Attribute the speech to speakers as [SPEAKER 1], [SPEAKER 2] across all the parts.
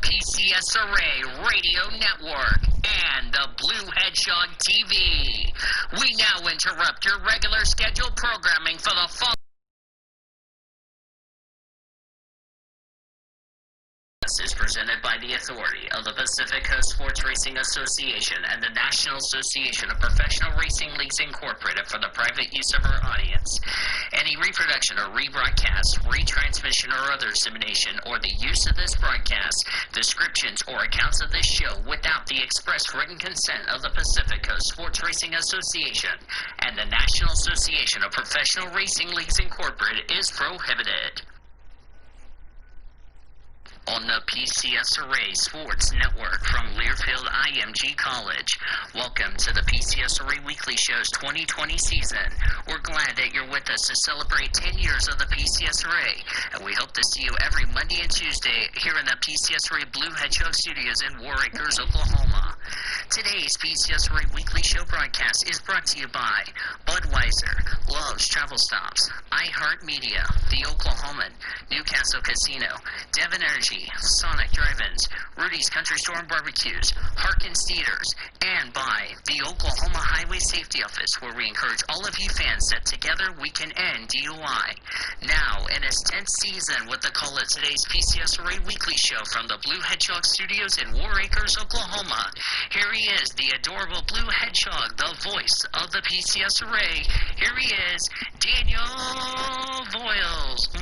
[SPEAKER 1] PCSRA Radio Network and the Blue Hedgehog TV. We now interrupt your regular scheduled programming for the following. Is presented by the authority of the Pacific Coast Sports Racing Association and the National Association of Professional Racing Leagues Incorporated for the private use of our audience. Any reproduction or rebroadcast, retransmission or other dissemination or the use of this broadcast, descriptions or accounts of this show without the express written consent of the Pacific Coast Sports Racing Association and the National Association of Professional Racing Leagues Incorporated is prohibited. On the PCSRA Sports Network from Learfield IMG College. Welcome to the PCSRA Weekly Show's 2020 season. We're glad that you're with us to celebrate 10 years of the PCSRA, and we hope to see you every Monday and Tuesday here in the PCSRA Blue Hedgehog Studios in War Acres, Oklahoma. Today's PCSRA Weekly Show broadcast is brought to you by Budweiser, Love's Travel Stops, iHeartMedia, The Oklahoman, Newcastle Casino, Devon Energy, Sonic Drive-Ins, Rudy's Country Store and Barbecues, Harkins Theaters, and by the Oklahoma Highway Safety Office, where we encourage all of you fans that together we can end DUI. Now, in its 10th season with the call of today's PCSRA Weekly Show from the Blue Hedgehog Studios in War Acres, Oklahoma, here he is, the adorable Blue Hedgehog, the voice of the PCSRA. Here he is, Daniel Voiles.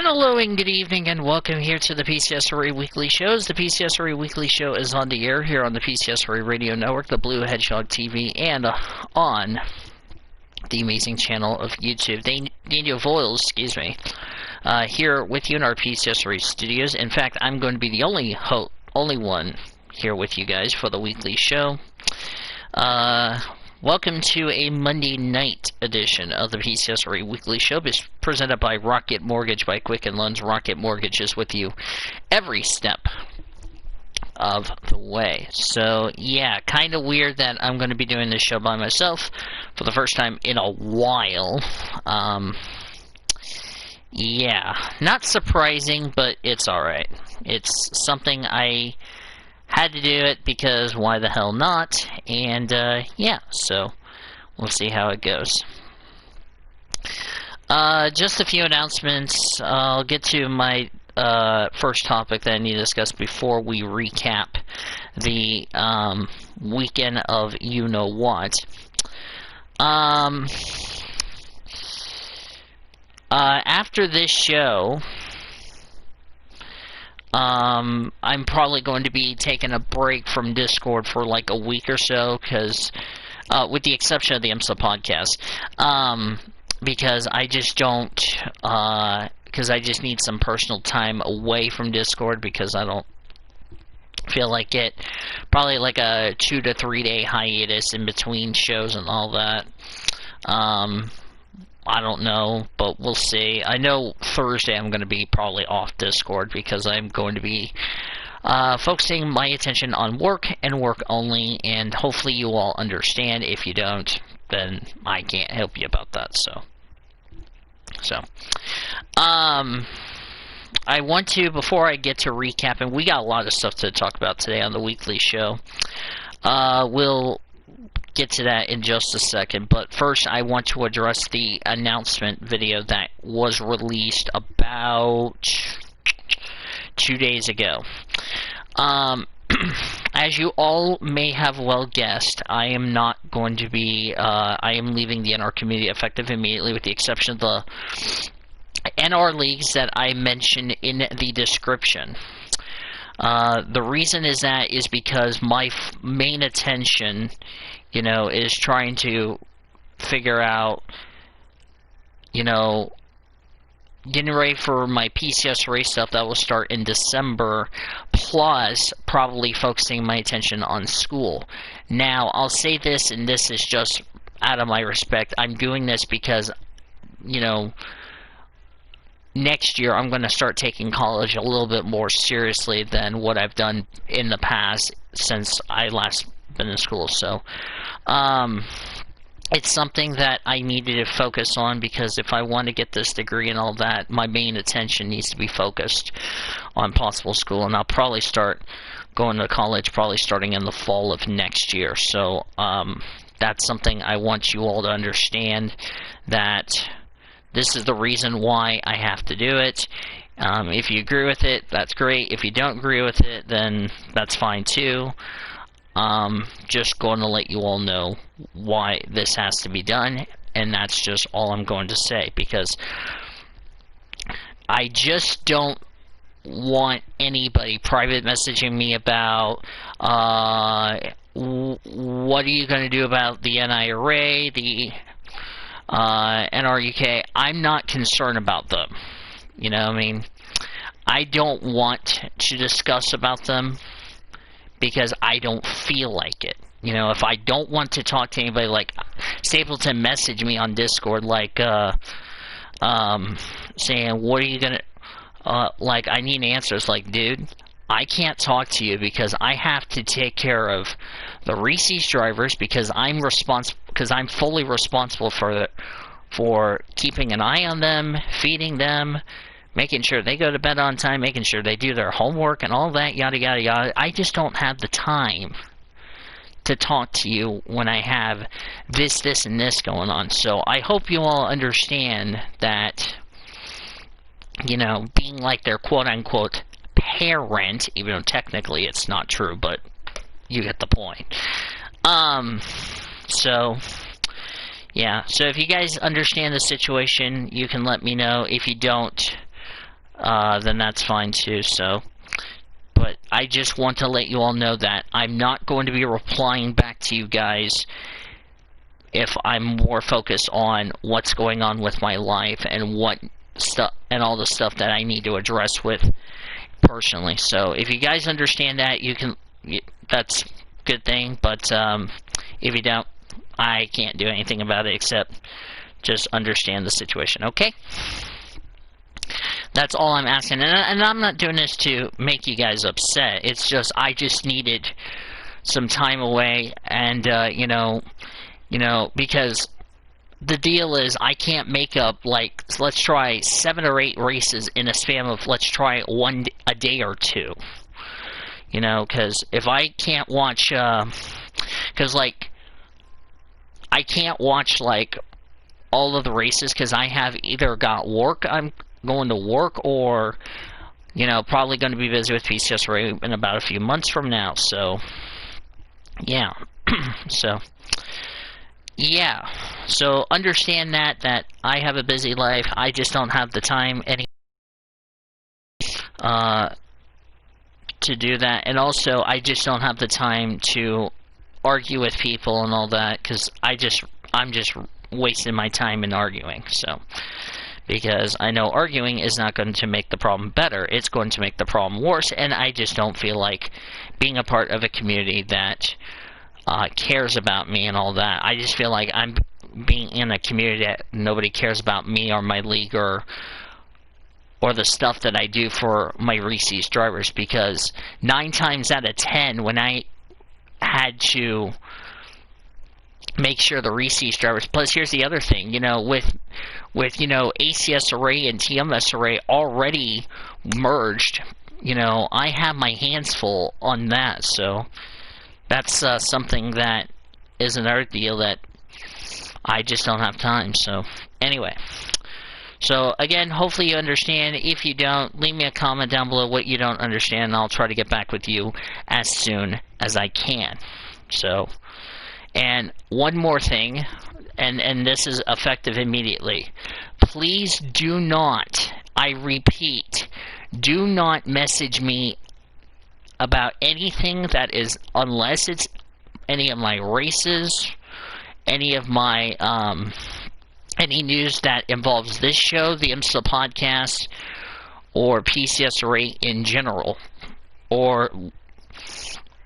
[SPEAKER 1] Hello and good evening and welcome here to the PCSRA Weekly Shows. The PCSRA Weekly Show is on the air here on the PCSRA Radio Network, the Blue Hedgehog TV, and on the amazing channel of YouTube. Daniel Voiles, here with you in our PCSRA studios. In fact, I'm going to be the only one here with you guys for the weekly show. Welcome to a Monday night edition of the PCSRA Weekly Show. It's presented by Rocket Mortgage by Quicken Loans. Rocket Mortgage is with you every step of the way. So, yeah, kind of weird that I'm going to be doing this show by myself for the first time in a while. Yeah, not surprising, but it's alright. It's something I had to do it because why the hell not? And, yeah, so we'll see how it goes. Just a few announcements. I'll get to my first topic that I need to discuss before we recap the weekend of you-know-what. After this show, I'm probably going to be taking a break from Discord for like a week or so, because, with the exception of the IMSA podcast, because I just don't, because I just need some personal time away from Discord, because I don't feel like it. Probably like a 2 to 3 day hiatus in between shows and all that. I don't know, but we'll see. I know Thursday I'm going to be probably off Discord because I'm going to be focusing my attention on work and work only, and hopefully you all understand. If you don't, then I can't help you about that. So, I want to, before I get to recapping, we got a lot of stuff to talk about today on the weekly show. We'll get to that in just a second, but first I want to address the announcement video that was released about 2 days ago. As you all may have well guessed, I am not going to be, I am leaving the NR community effective immediately, with the exception of the NR leagues that I mentioned in the description. The reason is because my main attention, you know, is trying to figure out, you know, getting ready for my PCSRA stuff that will start in December, plus probably focusing my attention on school. Now, I'll say this, and this is just out of my respect. I'm doing this because, you know, next year I'm going to start taking college a little bit more seriously than what I've done in the past since I last been in school. So it's something that I needed to focus on, because if I want to get this degree and all that, my main attention needs to be focused on possible school, and I'll probably start going to college probably starting in the fall of next year. So that's something I want you all to understand, that this is the reason why I have to do it. If you agree with it, that's great. If you don't agree with it, then that's fine too. Just going to let you all know why this has to be done, and that's just all I'm going to say, because I just don't want anybody private messaging me about what are you going to do about the NIRA, the NRUK. I'm not concerned about them. You know what I mean? I don't want to discuss about them because I don't feel like it. You know, if I don't want to talk to anybody, like Stapleton messaged me on Discord, like saying, what are you gonna like, I need answers. Like, dude, I can't talk to you because I have to take care of the Reese's drivers, because I'm fully responsible for keeping an eye on them, feeding them, making sure they go to bed on time, making sure they do their homework and all that, yada yada yada. I just don't have the time to talk to you when I have this, and this going on. So I hope you all understand that, you know, being like their quote-unquote parent, even though technically it's not true, but you get the point. So, yeah. So if you guys understand the situation, you can let me know. If you don't, then that's fine too. So, but I just want to let you all know that I'm not going to be replying back to you guys if I'm more focused on what's going on with my life and what stuff and all the stuff that I need to address with personally. So if you guys understand that, that's a good thing. But if you don't, I can't do anything about it except just understand the situation. Okay? That's all I'm asking, and I'm not doing this to make you guys upset. It's just I just needed some time away, and you know, because the deal is I can't make up, like, let's try 7 or 8 races in a span of, let's try a day or two. You know, because if I can't watch, because like I can't watch like all of the races because I have either got work, I'm going to work, or, you know, probably going to be busy with PCSRA in about a few months from now. So, yeah. So, yeah. So, understand that I have a busy life. I just don't have the time to do that. And also, I just don't have the time to argue with people and all that, because I'm just wasting my time in arguing. So, because I know arguing is not going to make the problem better. It's going to make the problem worse, and I just don't feel like being a part of a community that cares about me and all that. I just feel like I'm being in a community that nobody cares about me or my league or the stuff that I do for my Reese's drivers, because 9 times out of 10 when I had to make sure the Reese's drivers, plus here's the other thing, with ACSRA and TMSRA already merged, I have my hands full on that, so that's something that is another deal that I just don't have time. So anyway, so again, hopefully you understand. If you don't, leave me a comment down below what you don't understand, and I'll try to get back with you as soon as I can. So, and one more thing, and this is effective immediately. Please do not, I repeat, do not message me about anything that is, unless it's any of my races, any of my, any news that involves this show, the IMSA podcast, or PCSRA in general, or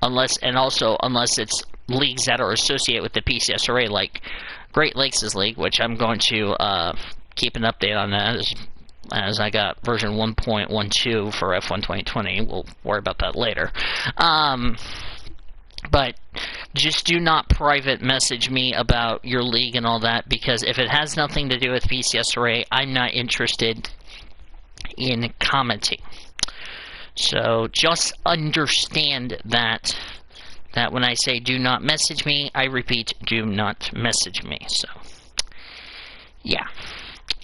[SPEAKER 1] unless it's leagues that are associated with the PCSRA, like Great Lakes' league, which I'm going to keep an update on that as I got version 1.12 for F1 2020. We'll worry about that later. But just do not private message me about your league and all that, because if it has nothing to do with PCSRA, I'm not interested in commenting. So just understand that when I say do not message me, I repeat, do not message me. So, yeah.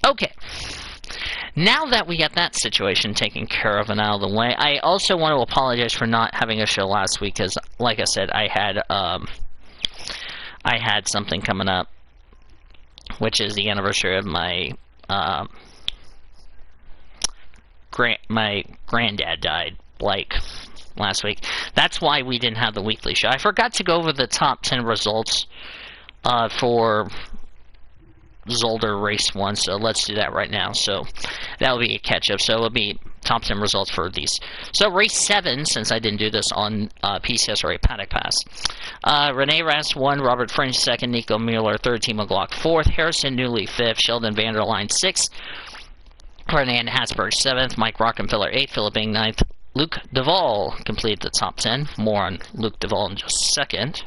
[SPEAKER 1] Okay. Now that we got that situation taken care of and out of the way, I also want to apologize for not having a show last week, because, like I said, I had something coming up, which is the anniversary of my my granddad died, like, last week. That's why we didn't have the weekly show. I forgot to go over the top 10 results for Zolder Race 1, so let's do that right now. So that'll be a catch-up. So it'll be top 10 results for these. So Race 7, since I didn't do this on PCSRA Paddock Pass. Rene Rast 1, Robert Fringe 2nd, Nico Mueller 3rd, Timo Glock 4th, Harrison Newley 5th, Sheldon Vanderline 6th, Ferdinand Hatzberg 7th, Mike Rockenfeller 8th, Philip Ing 9th, Luke Duvall completed the top 10. More on Luke Duvall in just a second.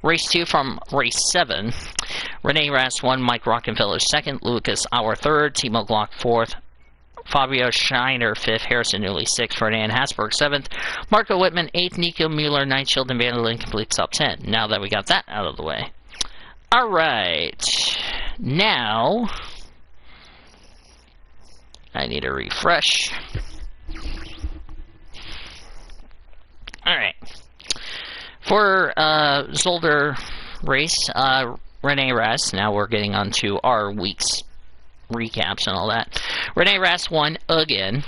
[SPEAKER 1] Race 2 from Race 7. Rene Rast 1, Mike Rockenfeller 2nd, Lucas Auer 3rd, Timo Glock 4th, Fabio Scheiner 5th, Harrison Newley 6th, Ferdinand Hatzberg 7th, Marco Whitman 8th, Nico Mueller 9th, Sheldon Vanderlyn completes top 10. Now that we got that out of the way. Alright. Now, I need a refresh. Alright. For Zolder Race, Rene Rast, now we're getting on to our week's recaps and all that. Rene Rast won again.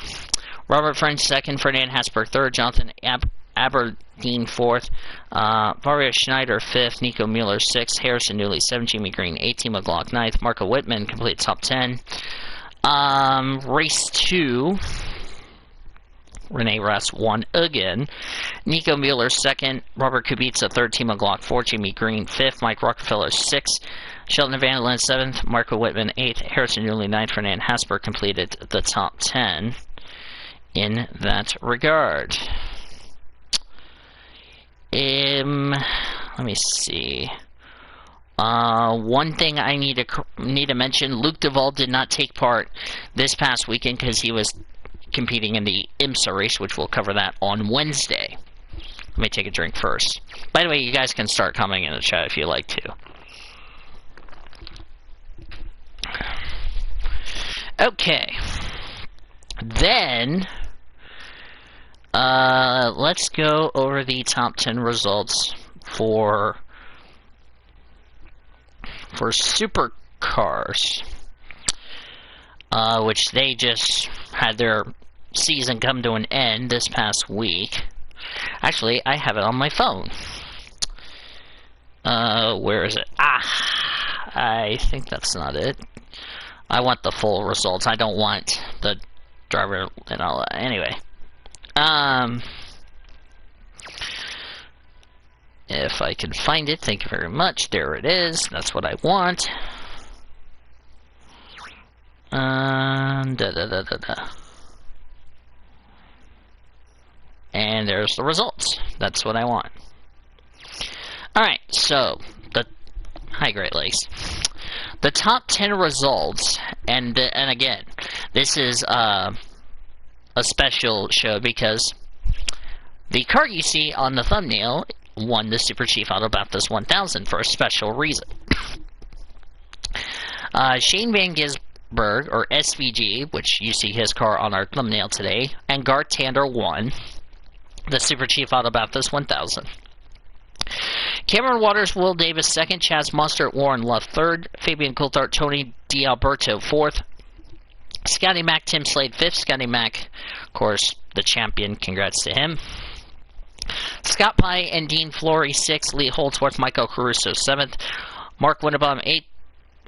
[SPEAKER 1] Robert French 2nd, Ferdinand Hatzberg 3rd, Jonathan Aberdeen 4th, Vario Schneider 5th, Nico Mueller 6th, Harrison Newley 7th, Jimmy Green 8th, Timo Glock 9th, Marco Whitman completed top 10. Race 2, Rene Rast won again. Nico Mueller 2nd, Robert Kubica 3rd, Timo Glock 4th, Jimmy Green 5th, Mike Rockefeller 6th, Sheldon Vanderlyn 7th, Marco Whitman 8th, Harrison Newley 9th, Fernand Hatzberg completed the top 10 in that regard. Let me see. One thing I need to mention: Luke Duvall did not take part this past weekend because he was competing in the IMSA race, which we'll cover that on Wednesday. Let me take a drink first. By the way, you guys can start commenting in the chat if you like to. Okay. Then, let's go over the top 10 results for supercars, which they just had their season come to an end this past week. Actually, I have it on my phone. Where is it? I think that's not it. I want the full results. I don't want the driver and all that. Anyway. If I can find it, thank you very much. There it is. That's what I want. And there's the results. That's what I want. Alright, so, hi Great Lakes. The top 10 results, and again, this is a special show because the card you see on the thumbnail won the Super Chief Auto Bathurst 1000 for a special reason. Shane Van Gisberg, or SVG, which you see his car on our thumbnail today, and Garth Tander won the Super Chief Auto Bathurst 1000. Cameron Waters, Will Davis, second. Chaz Mustard, Warren Love, third. Fabian Coulthard, Tony D'Alberto, fourth. Scotty Mack, Tim Slade, fifth. Scotty Mack, of course, the champion. Congrats to him. Scott Pye and Dean Flory, sixth. Lee Holdsworth, Michael Caruso, seventh. Mark Winnebaum, eighth.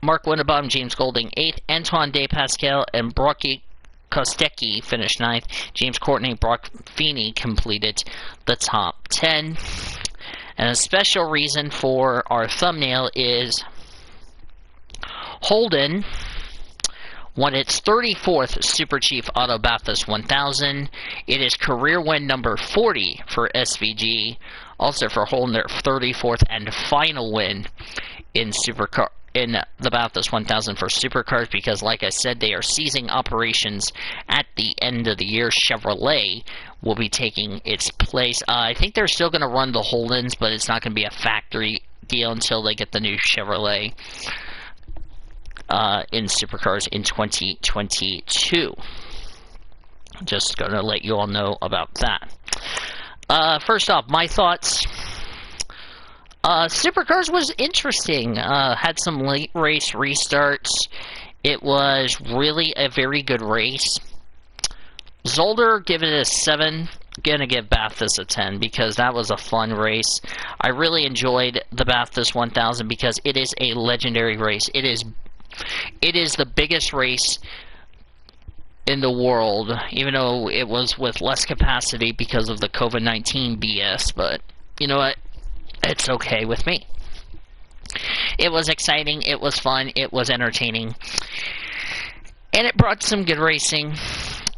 [SPEAKER 1] Mark Winnebaum, James Golding, eighth. Antoine De Pascal and Brocky Kostecki finished ninth. James Courtney, Brock Feeney completed the top 10. And a special reason for our thumbnail is Holden won its 34th Super Chief Auto Bathurst 1000. It is career win number 40 for SVG. Also for Holden, their 34th and final win in the Bathurst 1000 for supercars, because like I said, they are ceasing operations at the end of the year. Chevrolet will be taking its place. I think they're still going to run the Holdens, but it's not going to be a factory deal until they get the new Chevrolet in supercars in 2022. Just going to let you all know about that. First off, my thoughts. Supercars was interesting. Had some late race restarts. It was really a very good race. Zolder, give it a 7. Gonna give Bathurst a 10 because that was a fun race. I really enjoyed the Bathurst 1000 because it is a legendary race. It is the biggest race in the world, even though it was with less capacity because of the COVID-19 BS, but you know what? It's okay with me. It was exciting, it was fun, it was entertaining, and it brought some good racing,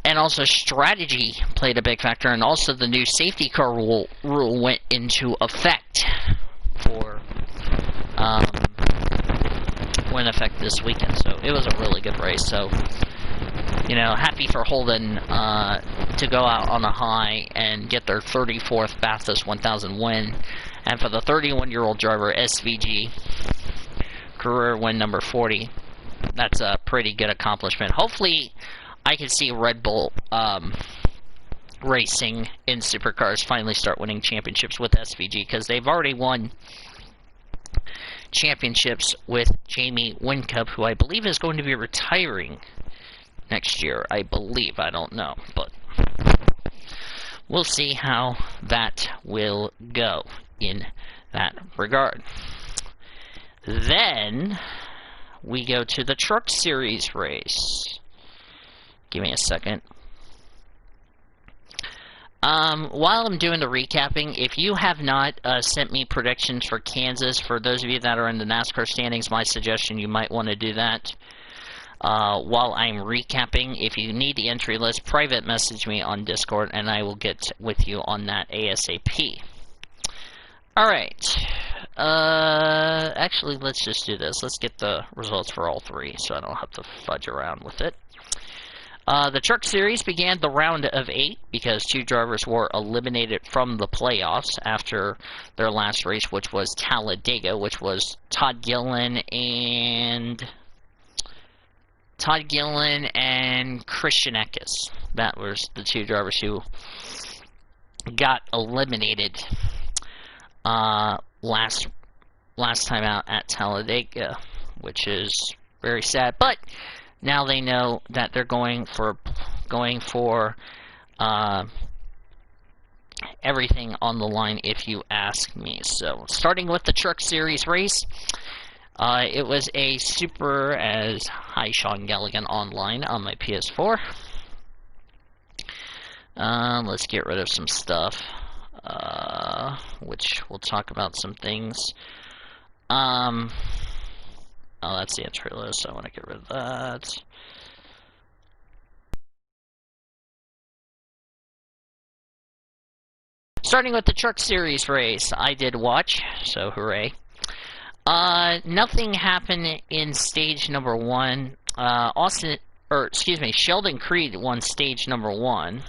[SPEAKER 1] and also strategy played a big factor, and also the new safety car rule went into effect went effect this weekend, so it was a really good race. So, you know, happy for Holden to go out on a high and get their 34th Bathurst 1000 win. And for the 31-year-old driver, SVG, career win number 40. That's a pretty good accomplishment. Hopefully, I can see Red Bull racing in supercars finally start winning championships with SVG, because they've already won championships with Jamie Whincup, who I believe is going to be retiring next year. I believe. I don't know, but we'll see how that will go in that regard. Then we go to the Truck Series race. Give me a second. While I'm doing the recapping, if you have not sent me predictions for Kansas, for those of you that are in the NASCAR standings, my suggestion, you might want to do that while I'm recapping. If you need the entry list, private message me on Discord, and I will get with you on that ASAP. Alright. Actually, let's just do this. Let's get the results for all three, so I don't have to fudge around with it. The Truck Series began the round of 8 because 2 drivers were eliminated from the playoffs after their last race, which was Talladega, which was Todd Gillen and Christian Eckes. That was the 2 drivers who got eliminated last time out at Talladega, which is very sad. But now they know that they're going for everything on the line, if you ask me. So, starting with the Truck Series race, it was a super, as hi Sean Galligan online on my PS4. Let's get rid of some stuff. which we'll talk about some things. Oh, that's the entry list, so I want to get rid of that. Starting with the Truck Series race, I did watch, so hooray. Nothing happened in stage number 1. Sheldon Creed won stage number 1.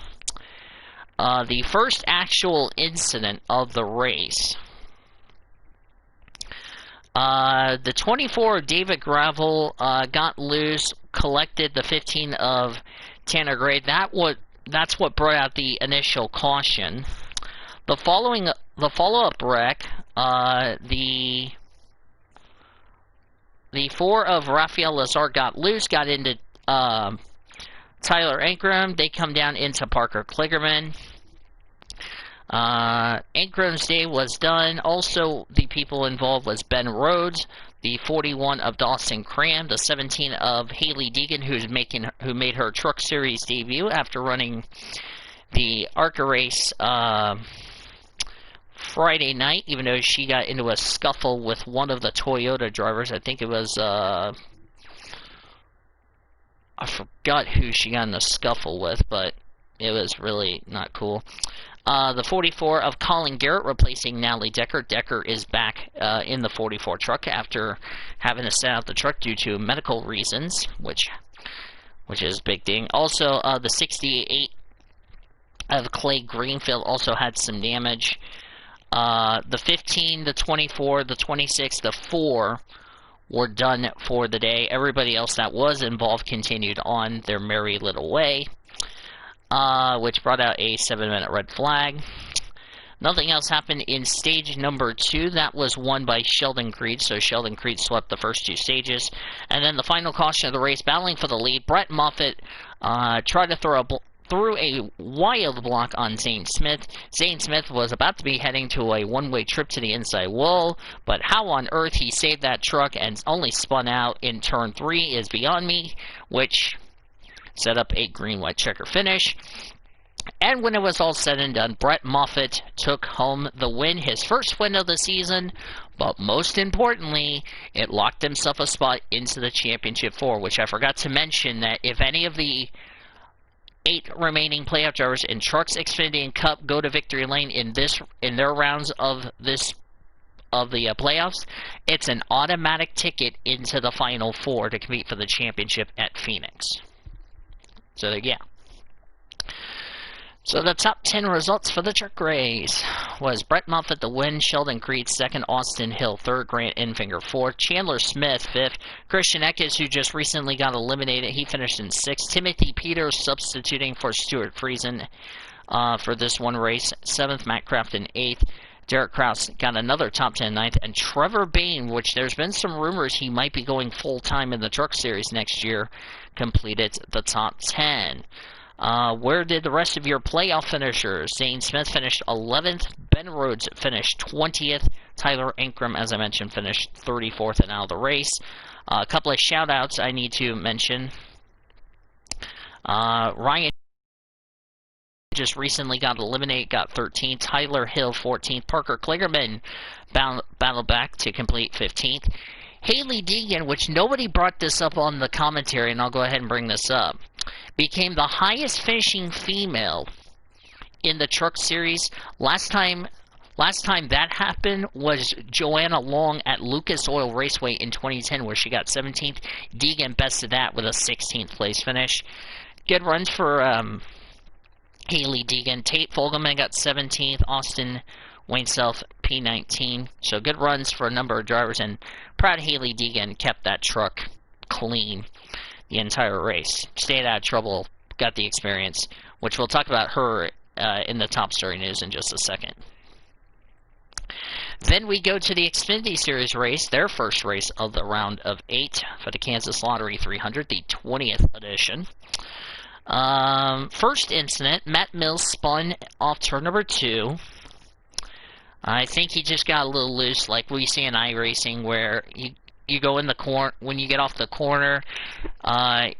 [SPEAKER 1] The first actual incident of the race. The 24 of David Gravel got loose, collected the 15 of Tanner Gray. That's what brought out the initial caution. The follow-up wreck, the 4 of Rafael Lazar got loose, got into Tyler Ankrum. They come down into Parker Kligerman. Ankrum's day was done. Also, the people involved was Ben Rhodes, the 41 of Dawson Cram, the 17 of Haley Deegan, who made her Truck Series debut after running the ARCA race Friday night, even though she got into a scuffle with one of the Toyota drivers. I think it was, I forgot who she got in a scuffle with, but it was really not cool. The 44 of Colin Garrett replacing Natalie Decker. Decker is back in the 44 truck after having to set out the truck due to medical reasons, which is a big thing. Also, the 68 of Clay Greenfield also had some damage. The 15, the 24, the 26, the 4 were done for the day. Everybody else that was involved continued on their merry little way, which brought out a 7-minute red flag. Nothing else happened in stage number 2. That was won by Sheldon Creed, so Sheldon Creed swept the first 2 stages. And then the final caution of the race, battling for the lead, Brett Moffitt tried to throw a wild block on Zane Smith. Zane Smith was about to be heading to a one-way trip to the inside wall, but how on earth he saved that truck and only spun out in turn 3 is beyond me, which set up a green-white checker finish. And when it was all said and done, Brett Moffitt took home the win, his first win of the season, but most importantly, it locked himself a spot into the Championship 4, which I forgot to mention that if any of the 8 remaining playoff drivers in Trucks, Xfinity, and Cup go to victory lane in their rounds of the playoffs, it's an automatic ticket into the Final 4 to compete for the championship at Phoenix. So, yeah. So the top 10 results for the truck race was Brett Moffitt the win, Sheldon Creed 2nd, Austin Hill 3rd, Grant Enfinger 4th, Chandler Smith 5th, Christian Eckes, who just recently got eliminated, he finished in 6th, Timothy Peters substituting for Stuart Friesen for this one race, 7th, Matt Crafton 8th, Derek Kraus got another top 10 9th, and Trevor Bain, which there's been some rumors he might be going full-time in the Truck Series next year, completed the top 10. Where did the rest of your playoff finishers? Zane Smith finished 11th. Ben Rhodes finished 20th. Tyler Ankrum, as I mentioned, finished 34th and out of the race. A couple of shout-outs I need to mention. Ryan just recently got eliminated, got 13th. Tyler Hill, 14th. Parker Kligerman battled back to complete 15th. Haley Deegan, which nobody brought this up on the commentary, and I'll go ahead and bring this up, became the highest finishing female in the Truck Series. Last time that happened was Joanna Long at Lucas Oil Raceway in 2010, where she got 17th. Deegan bested that with a 16th place finish. Good runs for Haley Deegan. Tate Fogelman got 17th. Austin Wayne Self P19. So good runs for a number of drivers, and proud Haley Deegan kept that truck clean the entire race. Stayed out of trouble, got the experience, which we'll talk about her in the top story news in just a second. Then we go to the Xfinity Series race, their first race of the round of 8 for the Kansas Lottery 300, the 20th edition. First incident, Matt Mills spun off turn number 2. I think he just got a little loose, like we see in iRacing, where you go in the corner, when you get off the corner,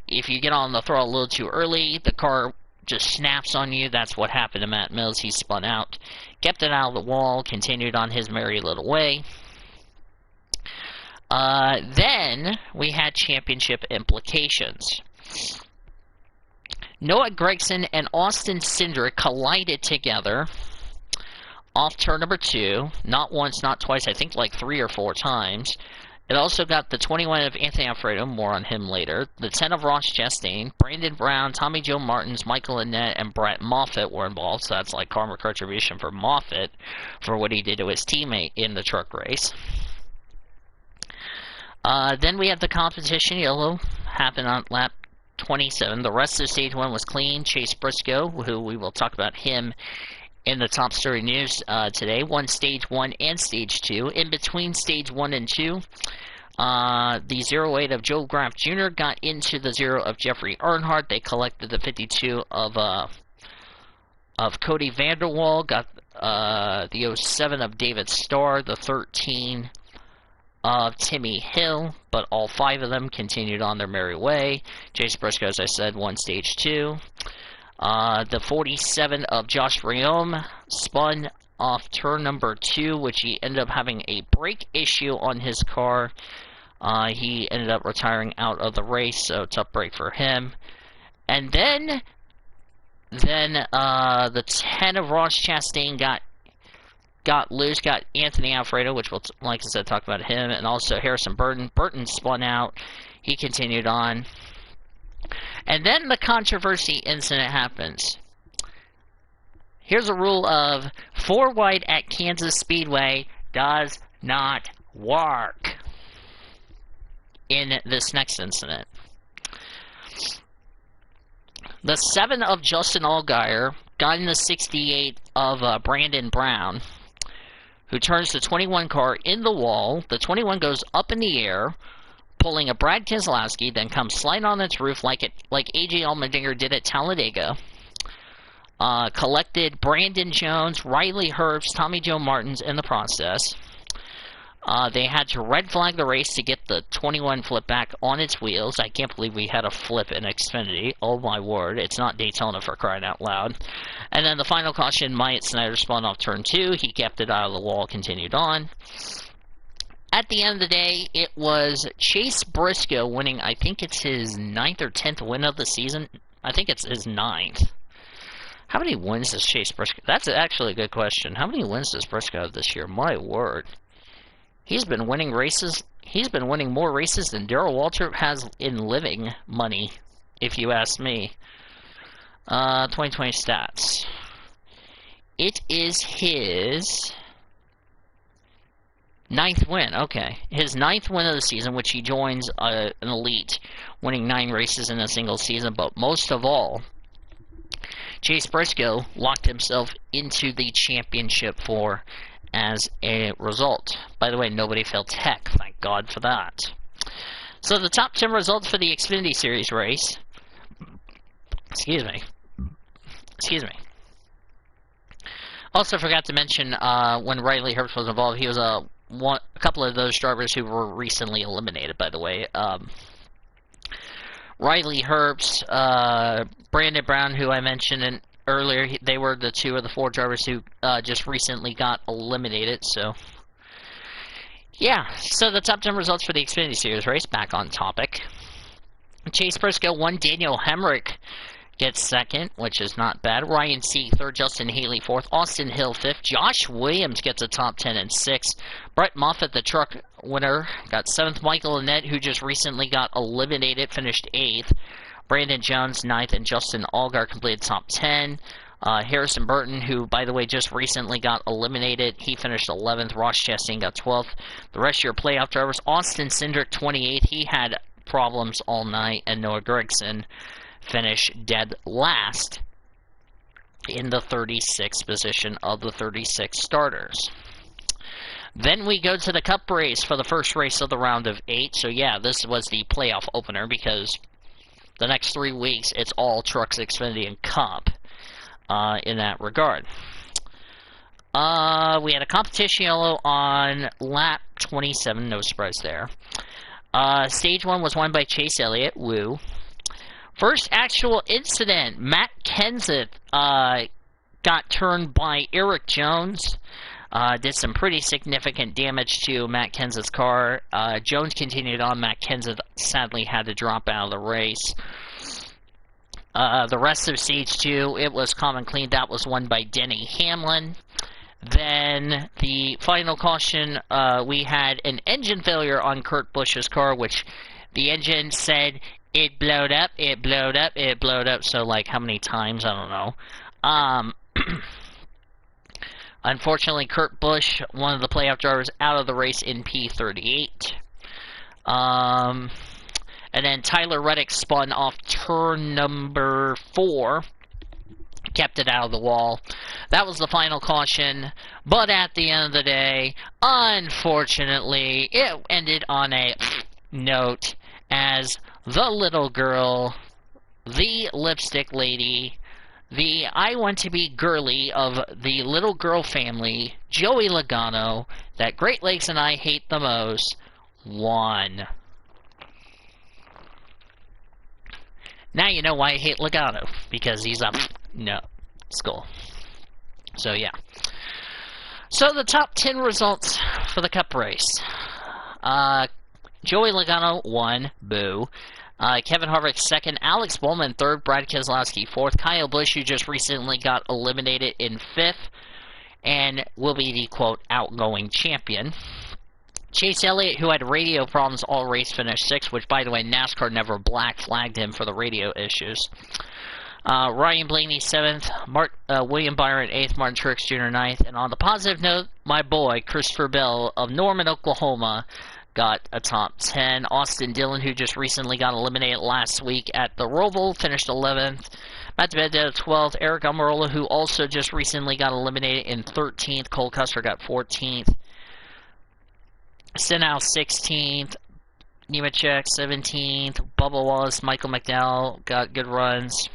[SPEAKER 1] if you get on the throttle a little too early, the car just snaps on you. That's what happened to Matt Mills. He spun out, kept it out of the wall, continued on his merry little way. Then we had championship implications. Noah Gragson and Austin Cindric collided together off turn number 2. Not once, not twice, I think like 3 or 4 times. It also got the 21 of Anthony Alfredo, more on him later. The 10 of Ross Chastain, Brandon Brown, Tommy Joe Martins, Michael Annett, and Brett Moffitt were involved. So that's like karma retribution for Moffitt for what he did to his teammate in the truck race. Then we had the competition yellow happen on lap 27. The rest of stage 1 was clean. Chase Briscoe, who we will talk about him in the top story news today, won stage 1 and stage 2. In between stage 1 and 2, the 08 of Joe Graff Jr. got into the 0 of Jeffrey Earnhardt. They collected the 52 of Cody Vanderwall, got the 07 of David Starr, the 13 of Timmy Hill, but all 5 of them continued on their merry way. Chase Briscoe, as I said, won stage 2. The 47 of Josh Riome spun off turn number 2, which he ended up having a brake issue on his car. He ended up retiring out of the race, so tough break for him. And then the 10 of Ross Chastain got loose, got Anthony Alfredo, which we'll, like I said, talk about him, and also Harrison Burton. Burton spun out. He continued on. And then the controversy incident happens. Here's a rule of 4 wide at Kansas Speedway does not work in this next incident. The 7 of Justin Allgaier got in the 68 of Brandon Brown, who turns the 21 car in the wall. The 21 goes up in the air, pulling a Brad Keselowski, then comes sliding on its roof like A.J. Allmendinger did at Talladega. Collected Brandon Jones, Riley Herbst, Tommy Joe Martins in the process. They had to red flag the race to get the 21 flip back on its wheels. I can't believe we had a flip in Xfinity. Oh my word, it's not Daytona for crying out loud. And then the final caution, Myatt Snyder spun off turn 2. He kept it out of the wall, continued on. At the end of the day, it was Chase Briscoe winning, I think it's his 9th or 10th win of the season. I think it's his 9th. How many wins does Chase Briscoe... That's actually a good question. How many wins does Briscoe have this year? My word. He's been winning races. He's been winning more races than Darrell Waltrip has in living money, if you ask me. 2020 stats. It is his 9th win, okay. His 9th win of the season, which he joins an elite, winning 9 races in a single season. But most of all, Chase Briscoe locked himself into the championship for as a result. By the way, nobody failed tech. Thank God for that. So the top 10 results for the Xfinity Series race. Excuse me. Also forgot to mention when Riley Herbst was involved, he was a couple of those drivers who were recently eliminated, by the way. Riley Herbst, Brandon Brown, who I mentioned earlier, they were the 2 of the 4 drivers who just recently got eliminated. So, yeah. So the top 10 results for the Xfinity Series race, back on topic. Chase Briscoe won. Daniel Hemrick gets 2nd, which is not bad. Ryan Sieg 3rd. Justin Haley 4th. Austin Hill 5th. Josh Williams gets a top 10 and 6th. Brett Moffitt, the truck winner, got 7th. Michael Annett, who just recently got eliminated, finished 8th. Brandon Jones 9th, and Justin Allgaier completed top 10. Harrison Burton, who, by the way, just recently got eliminated, he finished 11th. Ross Chastain got 12th. The rest of your playoff drivers, Austin Cindric 28th. He had problems all night, and Noah Gragson finished dead last in the 36th position of the 36 starters. Then we go to the Cup race for the first race of the round of 8. So yeah, this was the playoff opener because the next 3 weeks it's all Trucks, Xfinity, and Cup in that regard. We had a competition yellow on lap 27, no surprise there. Stage 1 was won by Chase Elliott, woo. First actual incident, Matt Kenseth got turned by Eric Jones. Did some pretty significant damage to Matt Kenseth's car. Jones continued on. Matt Kenseth sadly had to drop out of the race. The rest of Stage 2, it was common clean. That was won by Denny Hamlin. Then the final caution, we had an engine failure on Kurt Busch's car, which the engine said it blowed up, it blowed up, it blowed up. So, like, how many times? I don't know. Unfortunately, Kurt Busch, one of the playoff drivers, out of the race in P38. And then Tyler Reddick spun off turn number 4. Kept it out of the wall. That was the final caution. But at the end of the day, unfortunately, it ended on a note as the little girl, the lipstick lady, the I want to be girly of the little girl family, Joey Logano, that Great Lakes and I hate the most, won. Now you know why I hate Logano, because he's up no skull. So yeah. So the top 10 results for the Cup race. Joey Logano won, boo. Kevin Harvick second, Alex Bowman third, Brad Keselowski fourth, Kyle Busch, who just recently got eliminated, in fifth, and will be the quote outgoing champion. Chase Elliott, who had radio problems all race, finished sixth, which, by the way, NASCAR never black flagged him for the radio issues. Ryan Blaney 7th, William Byron 8th, Martin Truex Jr. 9th, and on the positive note, my boy, Christopher Bell of Norman, Oklahoma, got a top 10. Austin Dillon, who just recently got eliminated last week at the Roval, finished 11th. Matt DiBenedetto 12th. Eric Almirola, who also just recently got eliminated, in 13th. Cole Custer got 14th. Stenhouse 16th. Nemechek 17th. Bubba Wallace, Michael McDowell got good runs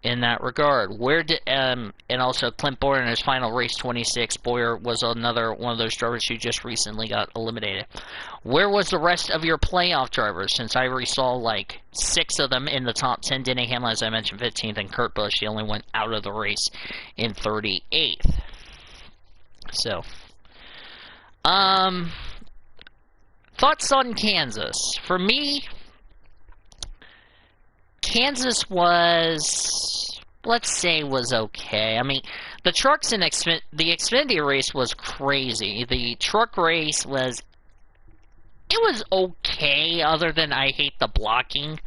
[SPEAKER 1] in that regard. And also Clint Boyer in his final race, 26. Boyer was another one of those drivers who just recently got eliminated. Where was the rest of your playoff drivers? Since I already saw like 6 of them in the top 10. Denny Hamlin, as I mentioned, 15th, and Kurt Busch, he only went out of the race in 38th. So, thoughts on Kansas? For me, Kansas was, let's say, was okay. I mean, the trucks in the Xfinity race was crazy. The truck race was, it was okay, other than I hate the blocking.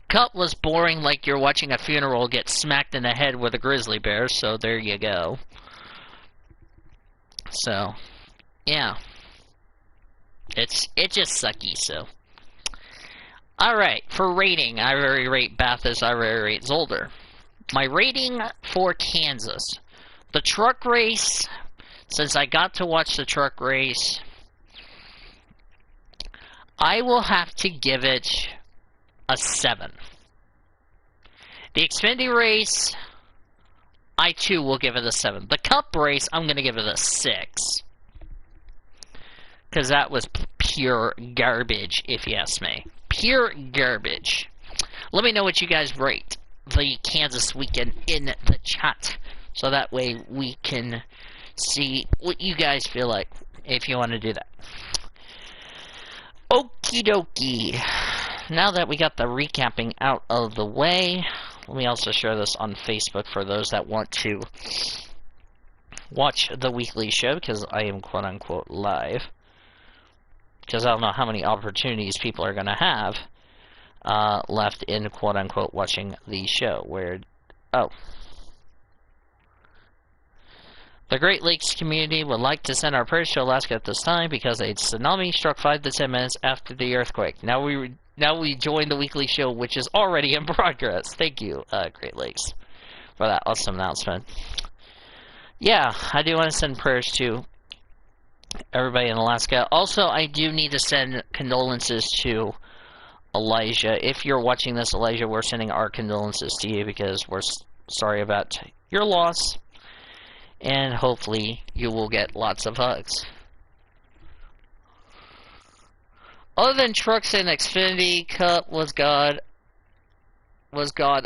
[SPEAKER 1] Cup was boring, like you're watching a funeral get smacked in the head with a grizzly bear, so there you go. So, yeah. It's just sucky, so. Alright, for rating, I already rate Bathurst, I already rate Zolder. My rating for Kansas. The truck race, since I got to watch the truck race, I will have to give it a 7. The Xfinity race, I too will give it a 7. The Cup race, I'm going to give it a 6. Because that was pure garbage, if you ask me. Pure garbage. Let me know what you guys rate the Kansas weekend in the chat, so that way we can see what you guys feel like, if you want to do that. Okie dokie. Now that we got the recapping out of the way, let me also share this on Facebook for those that want to watch the weekly show, because I am quote-unquote live. Because I don't know how many opportunities people are going to have left in quote-unquote watching the show. The Great Lakes community would like to send our prayers to Alaska at this time because a tsunami struck 5 to 10 minutes after the earthquake. Now we join the weekly show, which is already in progress. Thank you, Great Lakes, for that awesome announcement. Yeah, I do want to send prayers to everybody in Alaska. Also, I do need to send condolences to Elijah. If you're watching this, Elijah, we're sending our condolences to you because we're sorry about your loss. And hopefully you will get lots of hugs. Other than trucks and Xfinity Cup was god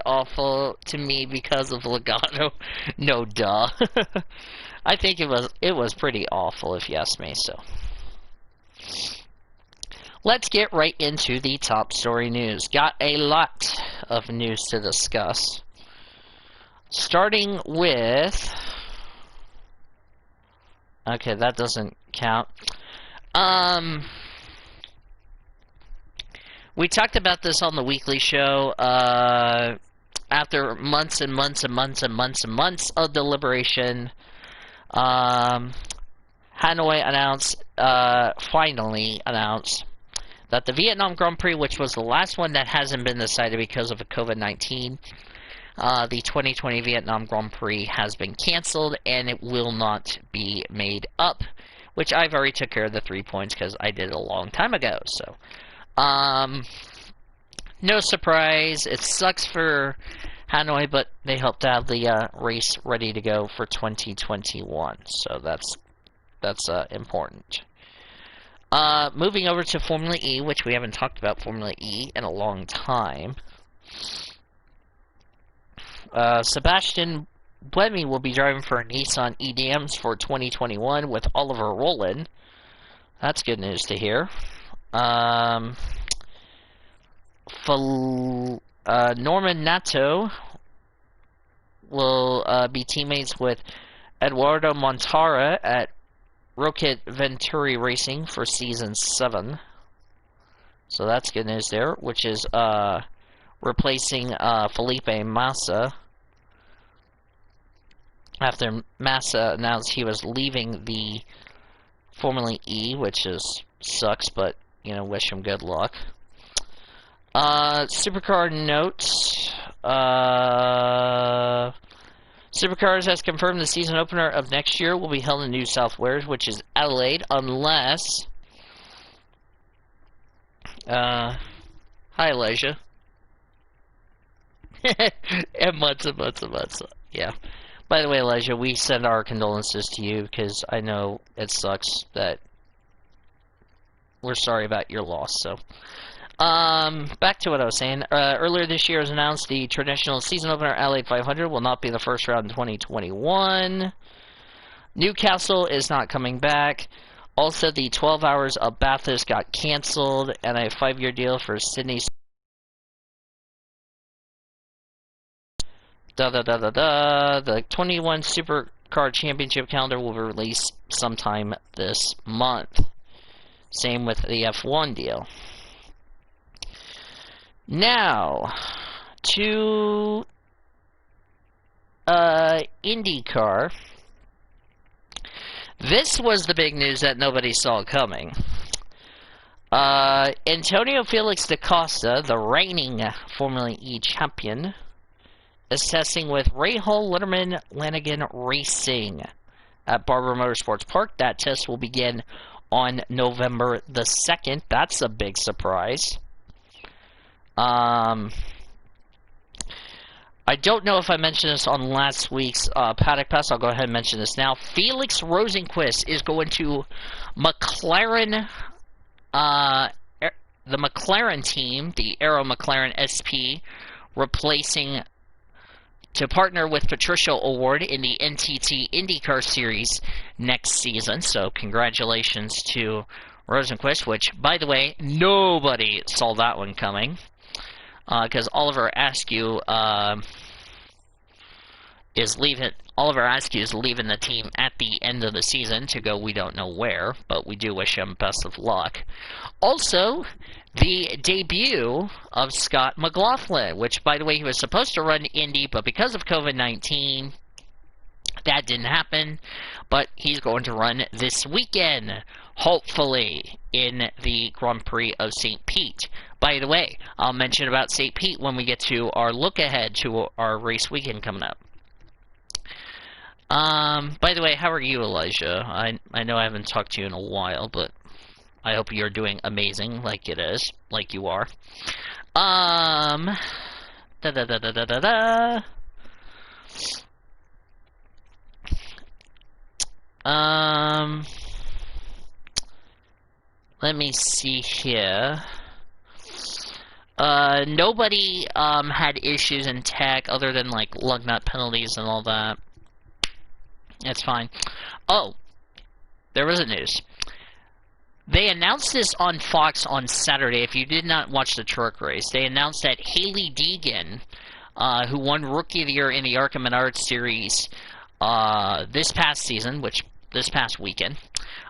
[SPEAKER 1] awful to me because of Logano. No duh. I think it was pretty awful if you ask me, so. Let's get right into the top story news. Got a lot of news to discuss. Starting with... Okay, that doesn't count. We talked about this on the weekly show. After months and months and months and months and months of deliberation, Hanoi finally announced that the Vietnam Grand Prix, which was the last one that hasn't been decided because of COVID-19, the 2020 Vietnam Grand Prix has been canceled, and it will not be made up, which I've already took care of the 3 points because I did it a long time ago, so... no surprise. It sucks for Hanoi, but they hope to have the race ready to go for 2021. So that's important. Moving over to Formula E, which we haven't talked about Formula E in a long time. Sebastian Buemi will be driving for Nissan EDMs for 2021 with Oliver Rowland. That's good news to hear. Norman Nato will be teammates with Eduardo Montara at Rocket Venturi Racing for Season 7. So that's good news there, which is replacing Felipe Massa. After Massa announced he was leaving the Formula E, which sucks, but, you know, wish him good luck. Supercar notes. Supercars has confirmed the season opener of next year will be held in New South Wales, which is Adelaide, unless... Hi, Elijah. And months and months and months. Yeah. By the way, Elijah, we send our condolences to you, because I know it sucks that we're sorry about your loss, so... back to what I was saying. Earlier this year, it was announced the traditional season opener Adelaide 500 will not be the first round in 2021. Newcastle is not coming back. Also, the 12 Hours of Bathurst got canceled, and a 5-year deal for Sydney. The 21 Supercar Championship calendar will be released sometime this month. Same with the F1 deal. Now, to IndyCar. This was the big news that nobody saw coming. Antonio Felix da Costa, the reigning Formula E champion, is testing with Rahal Letterman Lanigan Racing at Barber Motorsports Park. That test will begin on November the 2nd. That's a big surprise. I don't know if I mentioned this on last week's Paddock Pass. I'll go ahead and mention this now. Felix Rosenqvist is going to McLaren, the McLaren team, the Aero McLaren SP, replacing to partner with Patricia O'Ward in the NTT IndyCar Series next season. So congratulations to Rosenqvist, which, by the way, nobody saw that one coming. Because Oliver Askew is leaving. Oliver Askew is leaving the team at the end of the season to go we don't know where, but we do wish him best of luck. Also, the debut of Scott McLaughlin, which, by the way, he was supposed to run Indy, but because of COVID-19, that didn't happen. But he's going to run this weekend, hopefully, in the Grand Prix of St. Pete. By the way, I'll mention about St. Pete when we get to our look ahead to our race weekend coming up. By the way, how are you, Elijah? I know I haven't talked to you in a while, but I hope you're doing amazing, like you are. let me see here. Nobody had issues in tech other than like lug nut penalties and all that. That's fine. Oh, there was a news. They announced this on Fox on Saturday. If you did not watch the truck race, they announced that Hailie Deegan, who won Rookie of the Year in the ARCA Menards Series this past season, this past weekend,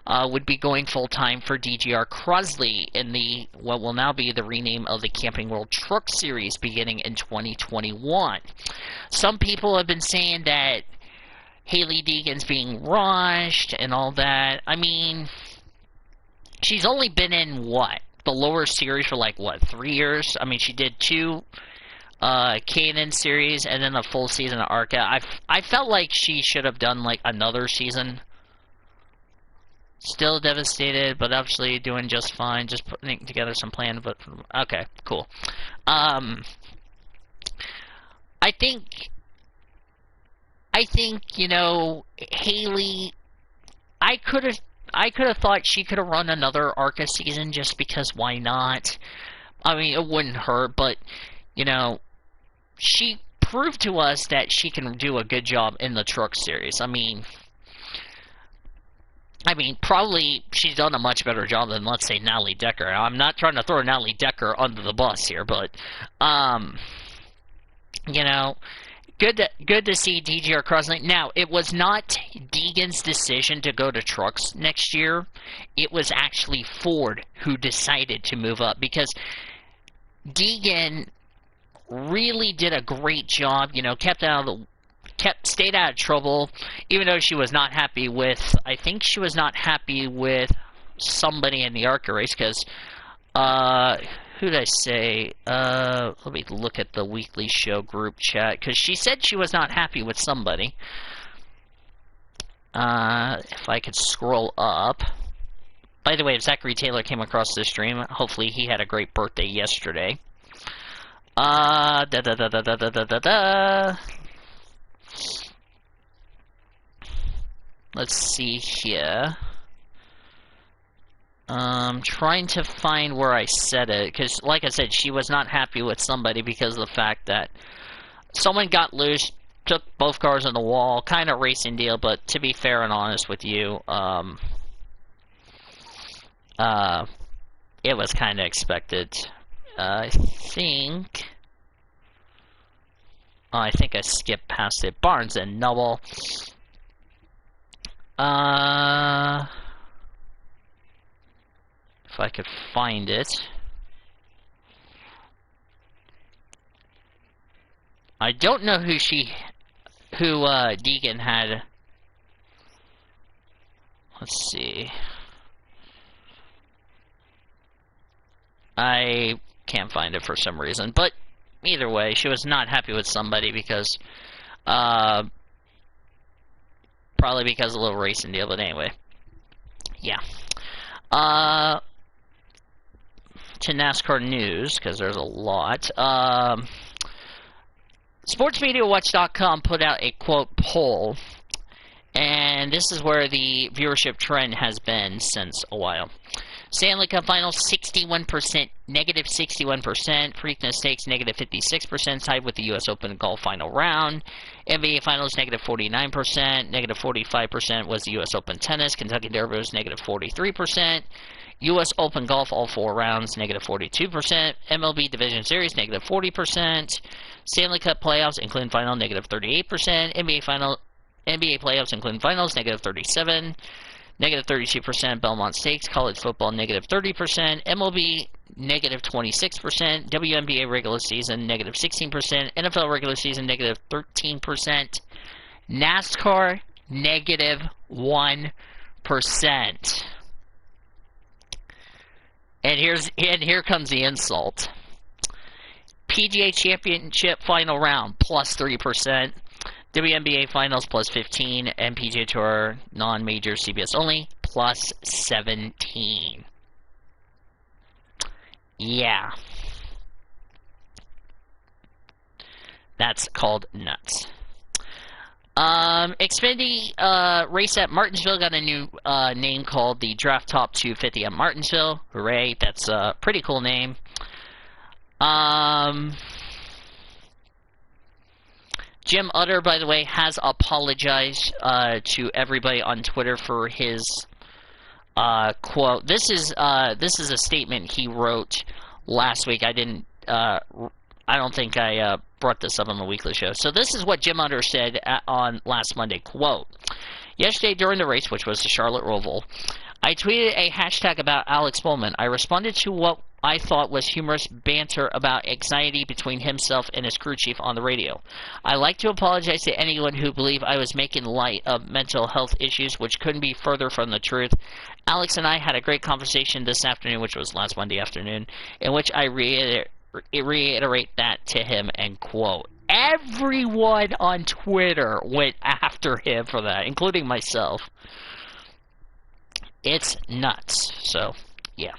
[SPEAKER 1] would be going full-time for DGR Crosley in the what will now be the rename of the Camping World Truck Series beginning in 2021. Some people have been saying that Hailie Deegan's being rushed and all that. I mean, she's only been in, what, the lower series for, like, what, 3 years? I mean, she did 2 K&N series and then a full season of ARCA. I felt like she should have done, like, another season. Still devastated, but obviously doing just fine. Just putting together some plan, but... Okay, cool. I think, you know, Hailie... I could have thought she could have run another ARCA season just because why not? I mean, it wouldn't hurt, but, you know, she proved to us that she can do a good job in the truck series. I mean, probably she's done a much better job than, let's say, Natalie Decker. I'm not trying to throw Natalie Decker under the bus here, but, you know... Good to see DGR Crosley. Now, it was not Deegan's decision to go to trucks next year. It was actually Ford who decided to move up because Deegan really did a great job. You know, stayed out of trouble, even though she was not happy with. I think she was not happy with somebody in the ARCA race because. Who did I say? Let me look at the weekly show group chat, because she said she was not happy with somebody. If I could scroll up. By the way, if Zachary Taylor came across this stream, hopefully he had a great birthday yesterday. Let's see here. Trying to find where I said it, because, like I said, she was not happy with somebody because of the fact that someone got loose, took both cars on the wall, kind of racing deal, but to be fair and honest with you, it was kind of expected. I think I skipped past it. Barnes and Noble. If I could find it. I don't know who Deegan had. Let's see. I can't find it for some reason, but either way, she was not happy with somebody because, probably because of a little racing deal, but anyway. Yeah. To NASCAR news, because there's a lot. SportsMediaWatch.com put out a, quote, poll, and this is where the viewership trend has been since a while. Stanley Cup Finals, 61%, negative 61%. Preakness Stakes, negative 56%, tied with the U.S. Open Golf Final Round. NBA Finals, negative 49%, negative 45% was the U.S. Open Tennis. Kentucky Derby was negative 43%. U.S. Open Golf, all 4 rounds, negative 42%. MLB Division Series, negative 40%. Stanley Cup Playoffs, including Final, negative 38%. NBA Playoffs, including Finals, negative 37%. Negative 32%. Belmont Stakes, College Football, negative 30%. MLB, negative 26%. WNBA Regular Season, negative 16%. NFL Regular Season, negative 13%. NASCAR, negative 1%. And here comes the insult. PGA Championship Final Round, plus 3%. WNBA Finals, plus 15. And PGA Tour non-major CBS only, plus 17. Yeah. That's called nuts. Xfinity race at Martinsville got a new name called the Draft Top 250 at Martinsville. Hooray, that's a pretty cool name. Jim Utter, by the way, has apologized to everybody on Twitter for his quote. This is a statement he wrote last week. I don't think I brought this up on the weekly show. So this is what Jim Utter said on last Monday. Quote, yesterday during the race, which was the Charlotte Roval, I tweeted a hashtag about Alex Bowman. I responded to what I thought was humorous banter about anxiety between himself and his crew chief on the radio. I like to apologize to anyone who believed I was making light of mental health issues, which couldn't be further from the truth. Alex and I had a great conversation this afternoon, which was last Monday afternoon, in which I reiterate that to him, end quote. Everyone on Twitter went after him for that, including myself. It's nuts. So, yeah.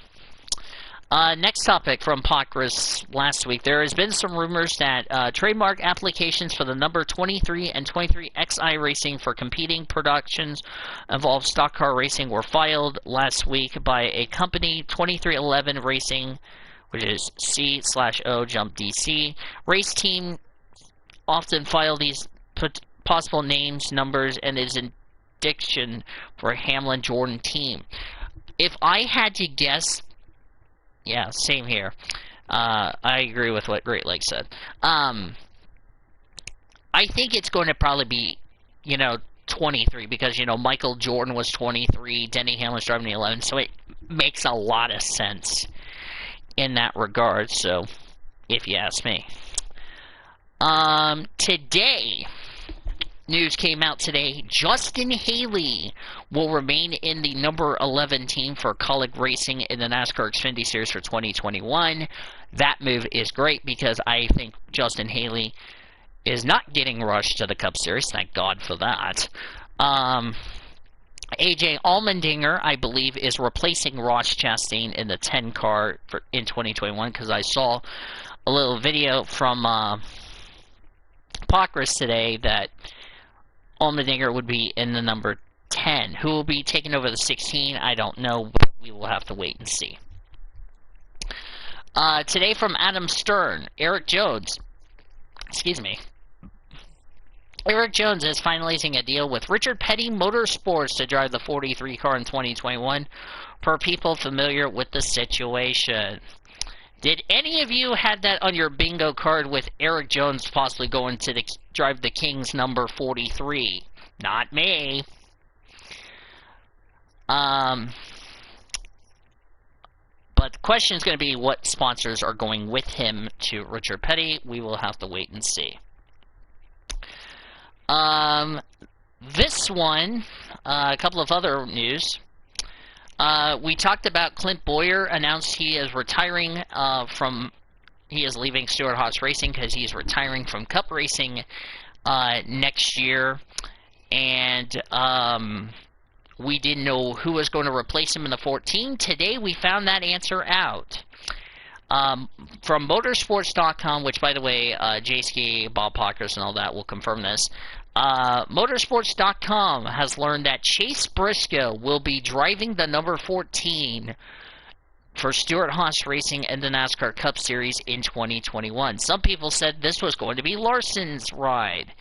[SPEAKER 1] Next topic from Pockrass last week. There has been some rumors that trademark applications for the number 23 and 23XI racing for competing productions involved stock car racing were filed last week by a company, 2311 Racing, which is C/O Jump DC. Race team often file these possible names, numbers, and is in diction for Hamlin Jordan team. If I had to guess, yeah, same here. I agree with what Great Lake said. I think it's going to probably be, 23 because, Michael Jordan was 23, Denny Hamlin's driving the 11, so it makes a lot of sense in that regard, so if you ask me. Today, news came out today, Justin Haley will remain in the number 11 team for Kaulig Racing in the NASCAR Xfinity Series for 2021. That move is great because I think Justin Haley is not getting rushed to the Cup Series. Thank God for that. AJ Allmendinger, I believe, is replacing Ross Chastain in the 10 car in 2021 because I saw a little video from Pockrass today that Allmendinger would be in the number 10. Who will be taking over the 16? I don't know, but we will have to wait and see. Today from Adam Stern, Eric Jones is finalizing a deal with Richard Petty Motorsports to drive the 43 car in 2021, per people familiar with the situation. Did any of you have that on your bingo card with Eric Jones possibly going to drive the Kings number 43? Not me. But the question is going to be what sponsors are going with him to Richard Petty. We will have to wait and see. This one, a couple of other news. We talked about Clint Boyer announced he is retiring he is leaving Stewart-Haas Racing because he's retiring from Cup Racing next year. And we didn't know who was going to replace him in the 14. Today we found that answer out. From motorsports.com, which, by the way, J-Ski, Bob Pockrass, and all that will confirm this. Motorsports.com has learned that Chase Briscoe will be driving the number 14 for Stewart-Haas Racing and the NASCAR Cup Series in 2021. Some people said this was going to be Larson's ride.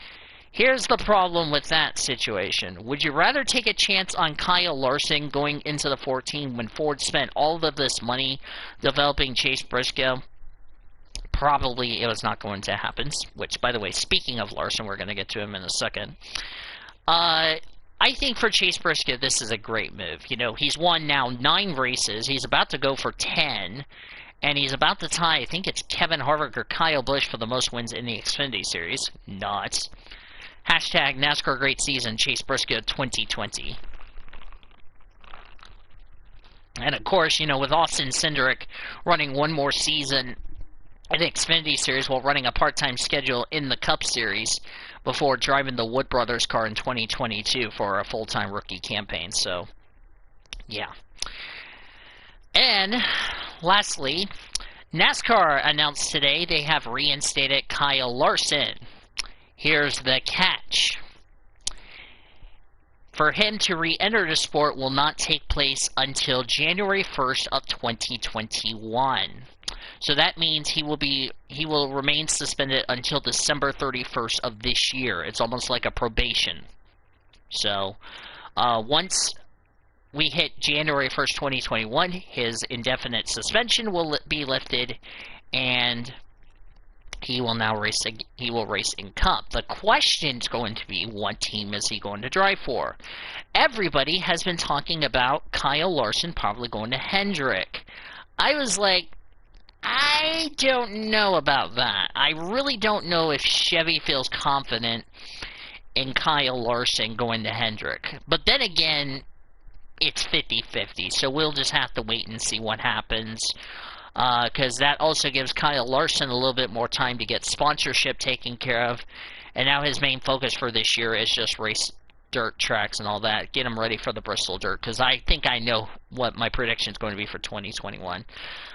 [SPEAKER 1] Here's the problem with that situation. Would you rather take a chance on Kyle Larson going into the 14 when Ford spent all of this money developing Chase Briscoe? Probably it was not going to happen, which, by the way, speaking of Larson, we're going to get to him in a second. I think for Chase Briscoe, this is a great move. He's won now 9 races. He's about to go for 10, and he's about to tie, I think it's Kevin Harvick or Kyle Busch for the most wins in the Xfinity Series. Nuts. Hashtag NASCAR Great Season, Chase Briscoe 2020. And of course, with Austin Cindric running one more season in the Xfinity Series while running a part-time schedule in the Cup Series before driving the Wood Brothers car in 2022 for a full-time rookie campaign. So, yeah. And lastly, NASCAR announced today they have reinstated Kyle Larson. Here's the catch. for him to re-enter the sport will not take place until January 1st of 2021. So that means he will remain suspended until December 31st of this year. It's almost like a probation. So once we hit January 1st, 2021, his indefinite suspension will be lifted, and he will now race. He will race in Cup. The question's going to be, what team is he going to drive for? Everybody has been talking about Kyle Larson probably going to Hendrick. I was like, I don't know about that. I really don't know if Chevy feels confident in Kyle Larson going to Hendrick. But then again, it's 50-50, so we'll just have to wait and see what happens. Because that also gives Kyle Larson a little bit more time to get sponsorship taken care of. And now his main focus for this year is just race dirt tracks and all that. Get him ready for the Bristol Dirt, because I think I know what my prediction is going to be for 2021.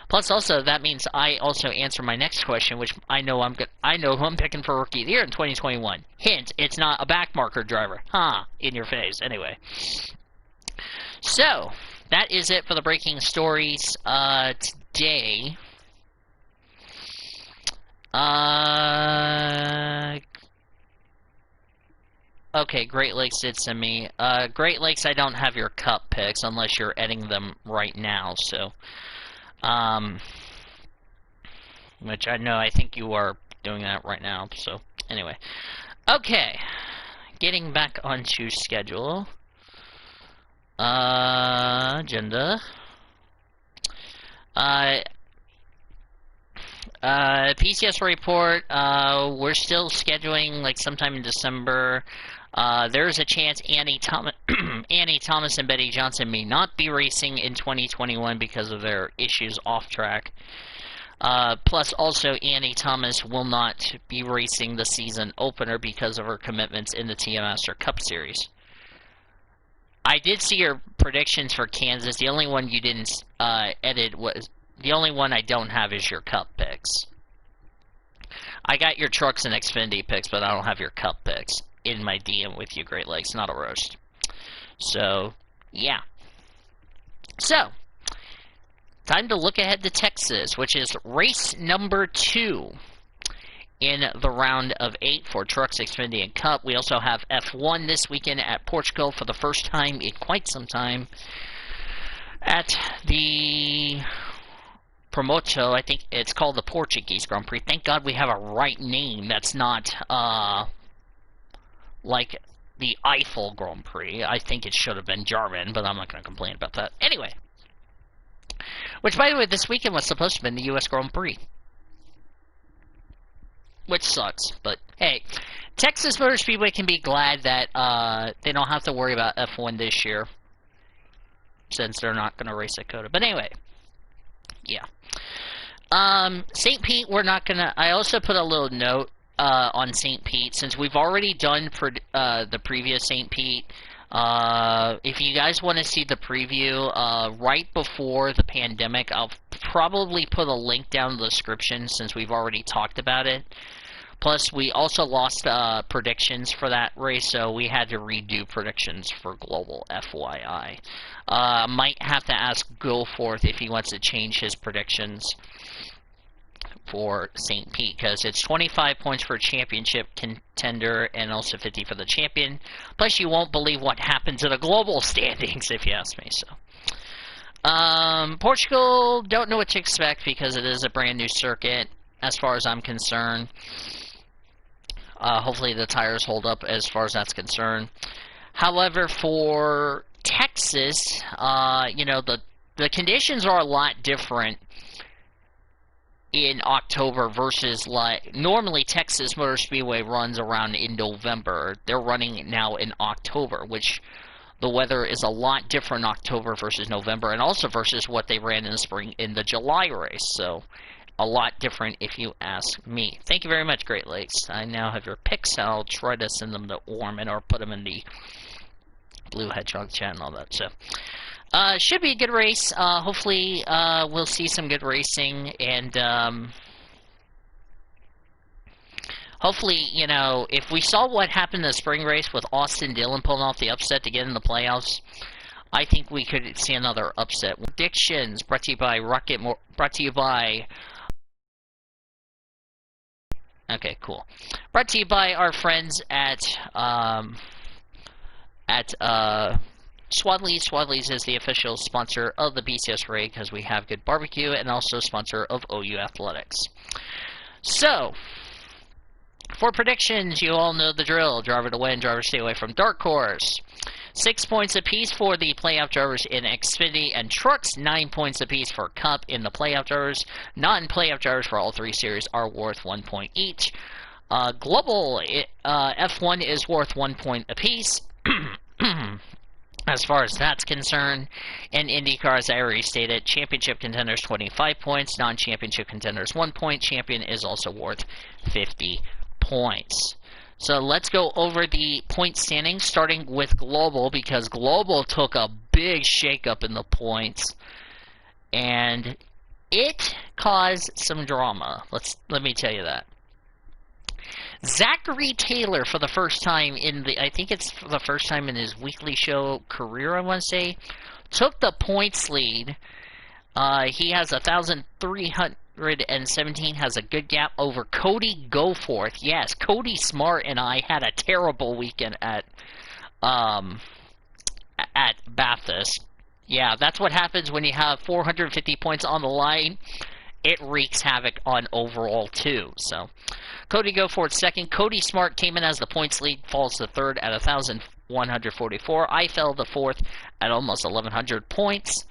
[SPEAKER 1] Plus, also, that means I also answer my next question, which I know who I'm picking for Rookie of the Year in 2021. Hint, it's not a backmarker driver. In your face. Anyway. So, that is it for the breaking stories today. Okay, Great Lakes did send me. Great Lakes, I don't have your Cup picks unless you're editing them right now, so. Which I think you are doing that right now, so. Anyway. Okay. Getting back onto schedule. Agenda. PCSRA report, we're still scheduling like sometime in December. There's a chance Annie Thomas and Betty Johnson may not be racing in 2021 because of their issues off track. Plus, also, Annie Thomas will not be racing the season opener because of her commitments in the TM Master Cup Series. I did see your predictions for Kansas. The only one you didn't edit was... The only one I don't have is your Cup picks. I got your Trucks and Xfinity picks, but I don't have your Cup picks in my DM with you, Great Lakes. Not a roast. So, yeah. So, time to look ahead to Texas, which is race number 2 in the round of 8 for Trucks, Xfinity, and Cup. We also have F1 this weekend at Portugal for the first time in quite some time. At the Promoto, I think it's called the Portuguese Grand Prix. Thank God we have a right name that's not like the Eiffel Grand Prix. I think it should have been German, but I'm not going to complain about that. Anyway. Which, by the way, this weekend was supposed to have been the U.S. Grand Prix. Which sucks, but hey, Texas Motor Speedway can be glad that they don't have to worry about F1 this year, since they're not going to race at COTA. But anyway, yeah. St. Pete, we're not going to... I also put a little note on St. Pete, since we've already done the previous St. Pete. If you guys want to see the preview, right before the pandemic, I'll probably put a link down in the description, since we've already talked about it. Plus, we also lost predictions for that race, so we had to redo predictions for Global, FYI. Might have to ask Goforth if he wants to change his predictions for St. Pete, because it's 25 points for a championship contender and also 50 for the champion. Plus, you won't believe what happened to the global standings, if you ask me. So, Portugal, don't know what to expect because it is a brand new circuit, as far as I'm concerned. Hopefully the tires hold up as far as that's concerned. However, for Texas, you know, the conditions are a lot different in October versus, like, normally Texas Motor Speedway runs around in November. They're running now in October, which the weather is a lot different in October versus November, and also versus what they ran in the spring in the July race. So, a lot different if you ask me. Thank you very much, Great Lakes. I now have your picks. I'll try to send them to Orman or put them in the Blue Hedgehog chat and all that. So, should be a good race. Hopefully, we'll see some good racing. And hopefully, you know, if we saw what happened in the spring race with Austin Dillon pulling off the upset to get in the playoffs, I think we could see another upset. Predictions brought to you by brought to you by. Okay, cool. Brought to you by our friends at Swadley's. Swadley's is the official sponsor of the PCSRA because we have good barbecue, and also sponsor of OU Athletics. So, for predictions, you all know the drill. Driver to win, driver stay away from dark horse. 6 points apiece for the playoff drivers in Xfinity and Trucks. 9 points apiece for Cup in the playoff drivers. Non-playoff drivers for all three series are worth 1 point each. Global F1 is worth 1 point apiece. As far as that's concerned, and IndyCar, as I already stated, championship contenders 25 points, non-championship contenders 1 point, champion is also worth 50 points. So let's go over the point standings, starting with Global, because Global took a big shakeup in the points, and it caused some drama. Let me tell you that. Zachary Taylor, for the first time I think it's for the first time in his weekly show career, I want to say, took the points lead. He has 1,317, has a good gap over Cody Goforth. Yes, Cody Smart and I had a terrible weekend at Bathurst. Yeah, that's what happens when you have 450 points on the line. It wreaks havoc on overall, too. So, Cody Goforth second. Cody Smart came in as the points lead, falls to third at 1,144. I fell to fourth at almost 1,100 points.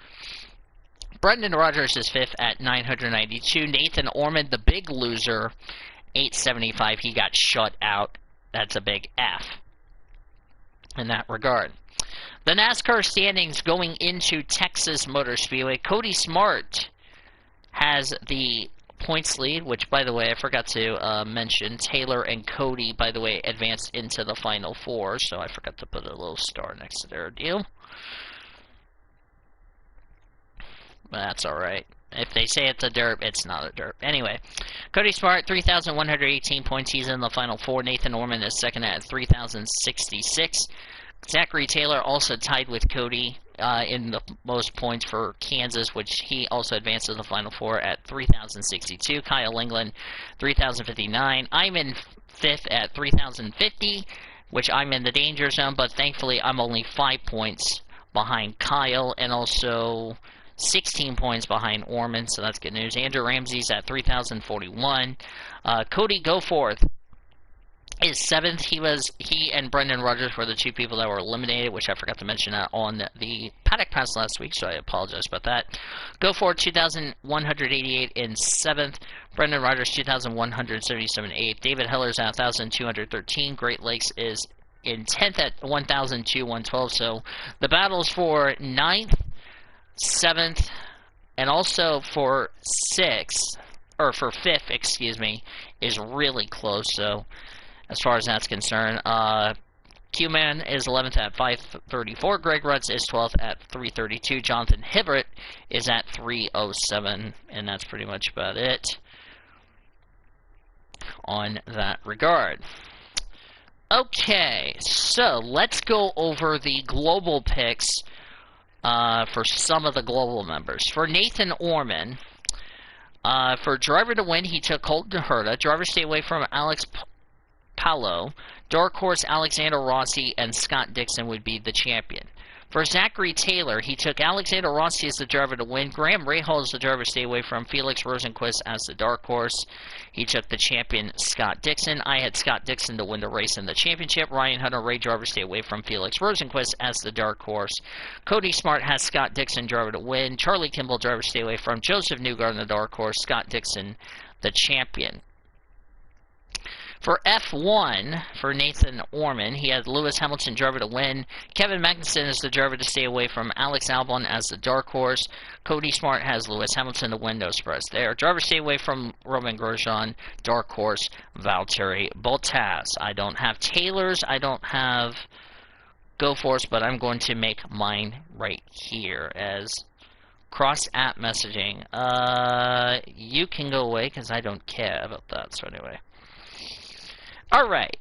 [SPEAKER 1] Brendan Rogers is fifth at 992. Nathan Ormond, the big loser, 875. He got shut out. That's a big F in that regard. The NASCAR standings going into Texas Motor Speedway. Cody Smart has the points lead, which, by the way, I forgot to mention. Taylor and Cody, by the way, advanced into the Final Four, so I forgot to put a little star next to their deal. But that's alright. If they say it's a derp, it's not a derp. Anyway, Cody Smart, 3,118 points. He's in the Final Four. Nathan Norman is second at 3,066. Zachary Taylor also tied with Cody in the most points for Kansas, which he also advanced to the Final Four at 3,062. Kyle England, 3,059. I'm in fifth at 3,050, which I'm in the danger zone, but thankfully I'm only 5 points behind Kyle and also 16 points behind Orman, so that's good news. Andrew Ramsey's at 3,041. Cody Goforth is seventh. He and Brendan Rogers were the two people that were eliminated, which I forgot to mention on the Paddock Pass last week, so I apologize about that. Goforth, 2,188 in seventh. Brendan Rogers, 2,177 eighth. David Heller's at 1,213. Great Lakes is in 10th at 1,112. So the battles for 9th, 7th, and also for 6th, or for 5th, excuse me, is really close. So as far as that's concerned, Q-Man is 11th at 534. Greg Rutz is 12th at 332. Jonathan Hibbert is at 307. And that's pretty much about it on that regard. Okay, so let's go over the global picks for some of the global members. For Nathan Orman, for driver to win, he took Colton Herta. Driver stay away from Alex Palo. Dark Horse, Alexander Rossi, and Scott Dixon would be the champion. For Zachary Taylor, he took Alexander Rossi as the driver to win. Graham Rahal as the driver to stay away from. Felix Rosenquist as the dark horse. He took the champion, Scott Dixon. I had Scott Dixon to win the race in the championship. Ryan Hunter, Ray driver stay away from. Felix Rosenquist as the dark horse. Cody Smart has Scott Dixon driver to win. Charlie Kimball driver stay away from. Joseph Newgarden the dark horse. Scott Dixon the champion. For F1, for Nathan Orman, he had Lewis Hamilton driver to win. Kevin Magnussen is the driver to stay away from. Alex Albon as the dark horse. Cody Smart has Lewis Hamilton to win. No surprise there. Driver stay away from Roman Grosjean. Dark horse, Valtteri Bottas. I don't have Taylor's. I don't have GoForce, but I'm going to make mine right here as cross-app messaging. You can go away because I don't care about that. So anyway. Alright,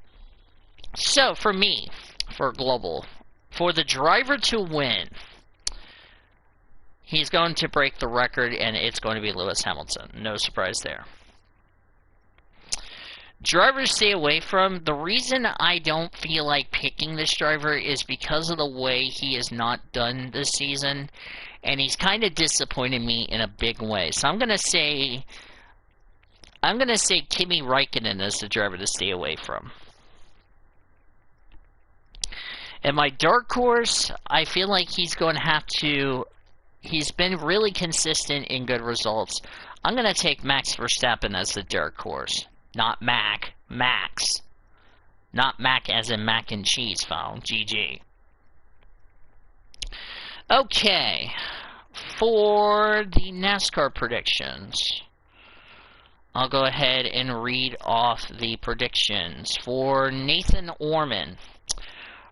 [SPEAKER 1] so for me, for Global, for the driver to win, he's going to break the record, and it's going to be Lewis Hamilton. No surprise there. Drivers to stay away from, the reason I don't feel like picking this driver is because of the way he is not done this season, and he's kind of disappointed me in a big way. So I'm gonna say Kimi Räikkönen is the driver to stay away from. And my dark horse, I feel like he's going to have to. He's been really consistent in good results. I'm going to take Max Verstappen as the dark horse. Not Mac. Max. Not Mac as in mac and cheese phone. GG. Okay. For the NASCAR predictions, I'll go ahead and read off the predictions. For Nathan Orman.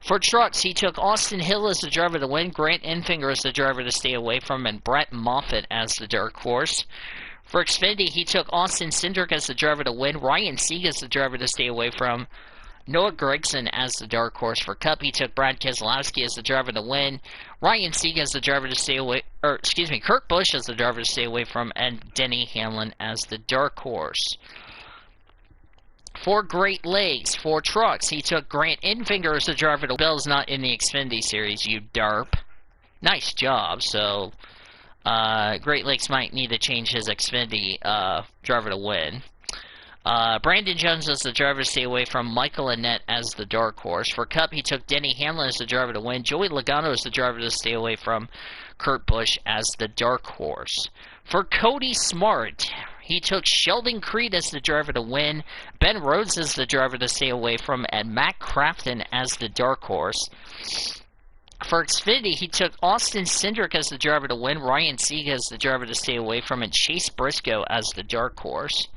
[SPEAKER 1] For trucks, he took Austin Hill as the driver to win, Grant Enfinger as the driver to stay away from, and Brett Moffitt as the dark horse. For Xfinity, he took Austin Cindric as the driver to win, Ryan Sieg as the driver to stay away from, Noah Gragson as the dark horse. For Cup, he took Brad Keselowski as the driver to win, Ryan Sieg as the driver to stay away, Kurt Busch as the driver to stay away from, and Denny Hamlin as the dark horse. For Great Lakes, for trucks, he took Grant Enfinger as the driver to win. Bell's not in the Xfinity Series, you derp. Nice job, so Great Lakes might need to change his Xfinity driver to win. Brandon Jones as the driver to stay away from, Michael Annett as the dark horse. For Cup, he took Denny Hamlin as the driver to win, Joey Logano as the driver to stay away from, Kurt Busch as the dark horse. For Cody Smart, he took Sheldon Creed as the driver to win, Ben Rhodes as the driver to stay away from, and Matt Crafton as the dark horse. For Xfinity, he took Austin Cindric as the driver to win, Ryan Sieg as the driver to stay away from, and Chase Briscoe as the dark horse.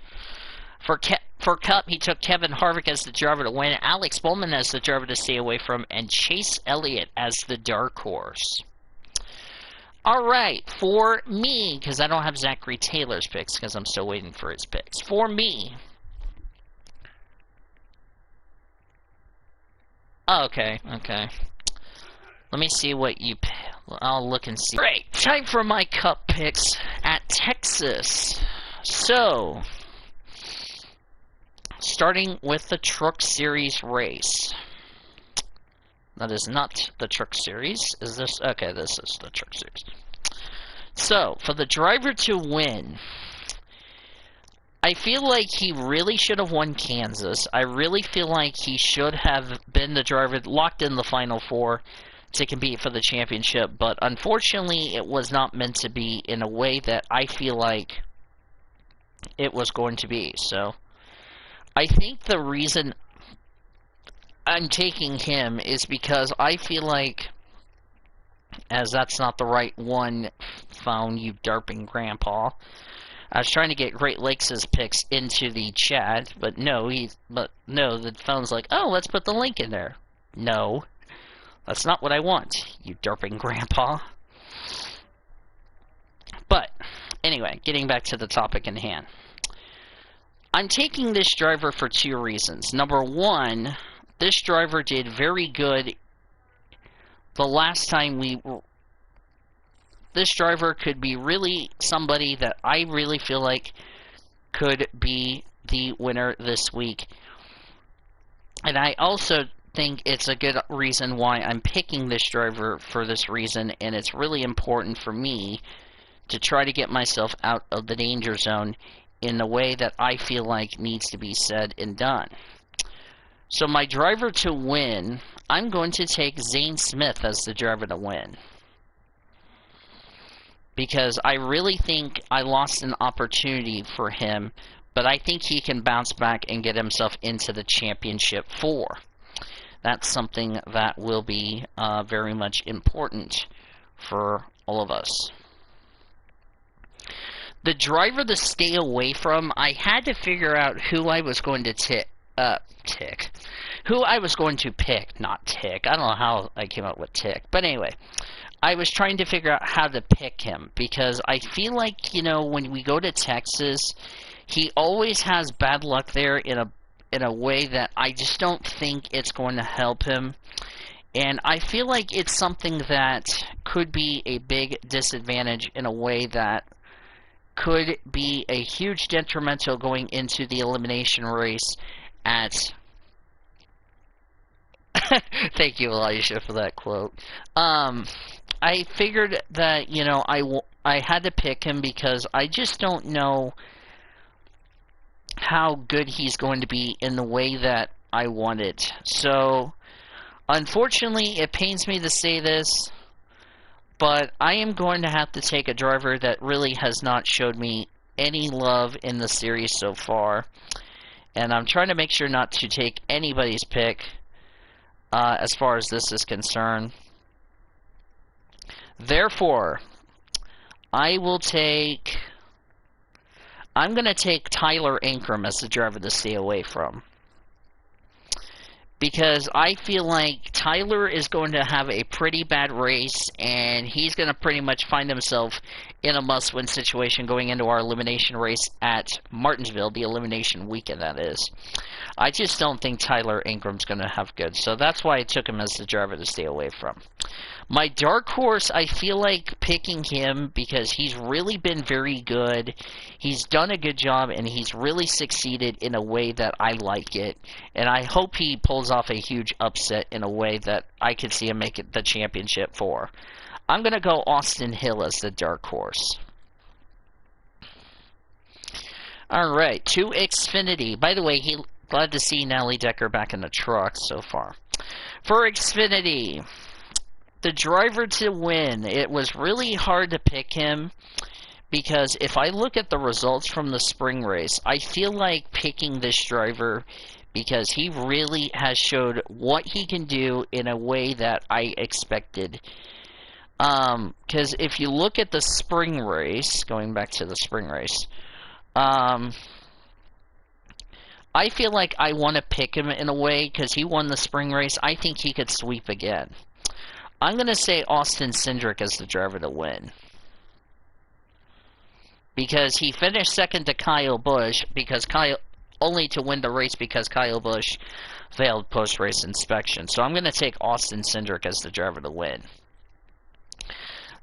[SPEAKER 1] For Cup, he took Kevin Harvick as the driver to win, Alex Bowman as the driver to stay away from, and Chase Elliott as the dark horse. Alright, for me, because I don't have Zachary Taylor's picks, because I'm still waiting for his picks. For me... Oh, okay. Let me see what you... I'll look and see. Great, time for my Cup picks at Texas. So... starting with the Truck Series race. That is not the Truck Series. Is this? Okay, this is the Truck Series. So, for the driver to win, I feel like he really should have won Kansas. I really feel like he should have been the driver locked in the Final Four to compete for the championship, but unfortunately it was not meant to be in a way that I feel like it was going to be. So, I think the reason I'm taking him is because I feel like, as that's not the right one, phone, you derping grandpa. I was trying to get Great Lakes' picks into the chat, but no, the phone's like, oh, let's put the link in there. No, that's not what I want, you derping grandpa. But, anyway, getting back to the topic in hand. I'm taking this driver for two reasons. Number one, this driver did very good the last time this driver could be really somebody that I really feel like could be the winner this week. And I also think it's a good reason why I'm picking this driver for this reason, and it's really important for me to try to get myself out of the danger zone in the way that I feel like needs to be said and done. So my driver to win, I'm going to take Zane Smith as the driver to win. Because I really think I lost an opportunity for him, but I think he can bounce back and get himself into the championship four. That's something that will be very much important for all of us. The driver to stay away from, I had to figure out who I was going to who I was going to pick, not tick. I don't know how I came up with tick. But anyway, I was trying to figure out how to pick him, because I feel like, you know, when we go to Texas, he always has bad luck there in
[SPEAKER 2] in a way that I just don't think it's going to help him. And I feel like it's something that could be a big disadvantage in a way that could be a huge detrimental going into the elimination race at... Thank you, Elijah, for that quote. I figured that, you know, I had to pick him because I just don't know how good he's going to be in the way that I want it. So, unfortunately, it pains me to say this, but I am going to have to take a driver that really has not showed me any love in the series so far. And I'm trying to make sure not to take anybody's pick as far as this is concerned. Therefore, I'm going to take Tyler Ankrum as the driver to stay away from. Because I feel like Tyler is going to have a pretty bad race, and he's going to pretty much find himself in a must-win situation going into our elimination race at Martinsville, the elimination weekend, that is. I just don't think Tyler Ankrum's going to have good, so that's why I took him as the driver to stay away from. My dark horse, I feel like picking him because he's really been very good. He's done a good job, and he's really succeeded in a way that I like it. And I hope he pulls off a huge upset in a way that I could see him make it the championship for. I'm going to go Austin Hill as the dark horse. Alright, to Xfinity. By the way, glad to see Natalie Decker back in the truck so far. For Xfinity, the driver to win, it was really hard to pick him because if I look at the results from the spring race, I feel like picking this driver because he really has showed what he can do in a way that I expected. Because if you look at the spring race, going back to the spring race, I feel like I want to pick him in a way because he won the spring race. I think he could sweep again. I'm going to say Austin Cindric as the driver to win. Because he finished second to Kyle Busch, only to win the race because Kyle Busch failed post-race inspection. So I'm going to take Austin Cindric as the driver to win.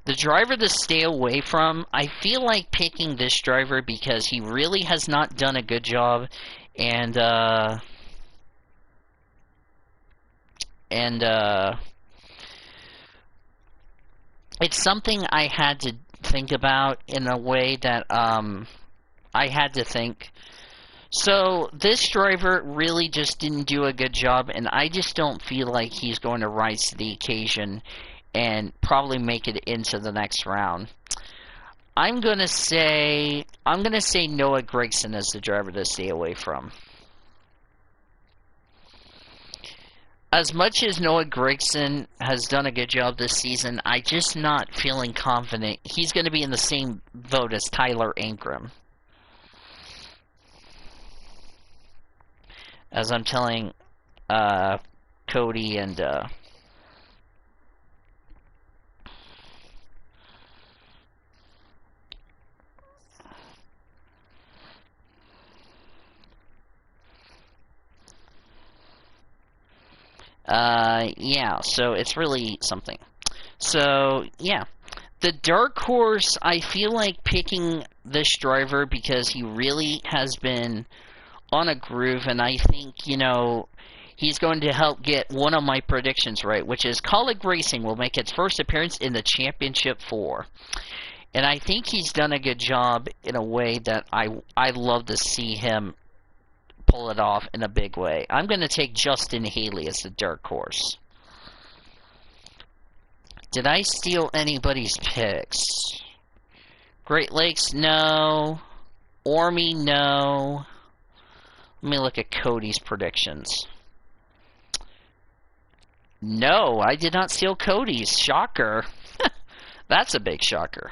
[SPEAKER 2] The driver to stay away from, I feel like picking this driver because he really has not done a good job, and it's something I had to think about in a way that I had to think. So this driver really just didn't do a good job, and I just don't feel like he's going to rise to the occasion and probably make it into the next round. I'm gonna say Noah Gragson as the driver to stay away from. As much as Noah Gragson has done a good job this season, I'm just not feeling confident. He's going to be in the same vote as Tyler Ankrum. As I'm telling Cody and yeah, so it's really something. So, yeah. The dark horse, I feel like picking this driver because he really has been on a groove, and I think, you know, he's going to help get one of my predictions right, which is Kaulig Racing will make its first appearance in the Championship 4. And I think he's done a good job in a way that I love to see him pull it off in a big way. I'm going to take Justin Haley as the dark horse. Did I steal anybody's picks? Great Lakes, no. Ormy, no. Let me look at Cody's predictions. No, I did not steal Cody's. Shocker. That's a big shocker.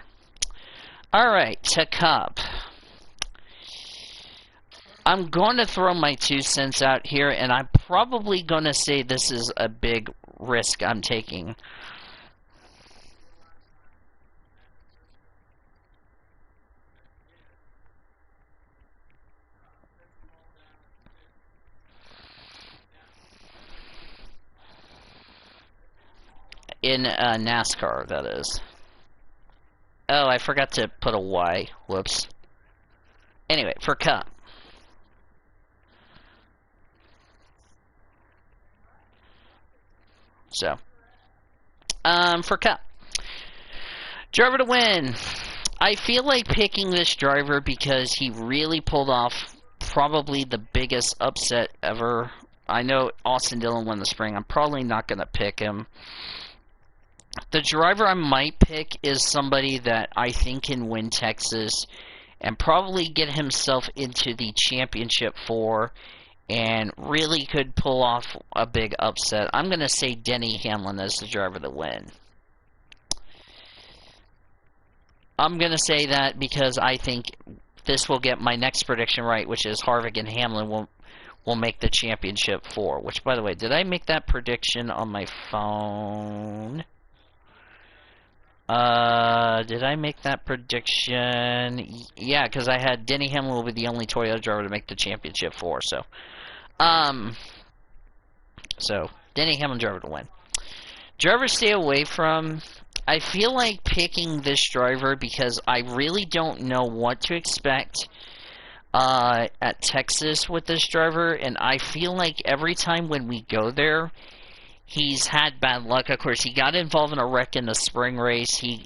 [SPEAKER 2] Alright, to Cup. I'm going to throw my 2 cents out here, and I'm probably going to say this is a big risk I'm taking. in NASCAR, that is. Oh, I forgot to put a Y. Whoops. Anyway, for Cup. So, for Cup. Driver to win. I feel like picking this driver because he really pulled off probably the biggest upset ever. I know Austin Dillon won the spring. I'm probably not going to pick him. The driver I might pick is somebody that I think can win Texas and probably get himself into the championship 4 and really could pull off a big upset. I'm going to say Denny Hamlin as the driver to win. I'm going to say that because I think this will get my next prediction right, which is Harvick and Hamlin will make the championship 4. Which, by the way, did I make that prediction on my phone? Did I make that prediction? Yeah, because I had Denny Hamlin will be the only Toyota driver to make the championship 4. So Denny Hamlin driver to win. Driver stay away from. I feel like picking this driver because I really don't know what to expect at Texas with this driver, and I feel like every time when we go there, he's had bad luck. Of course, he got involved in a wreck in the spring race. He's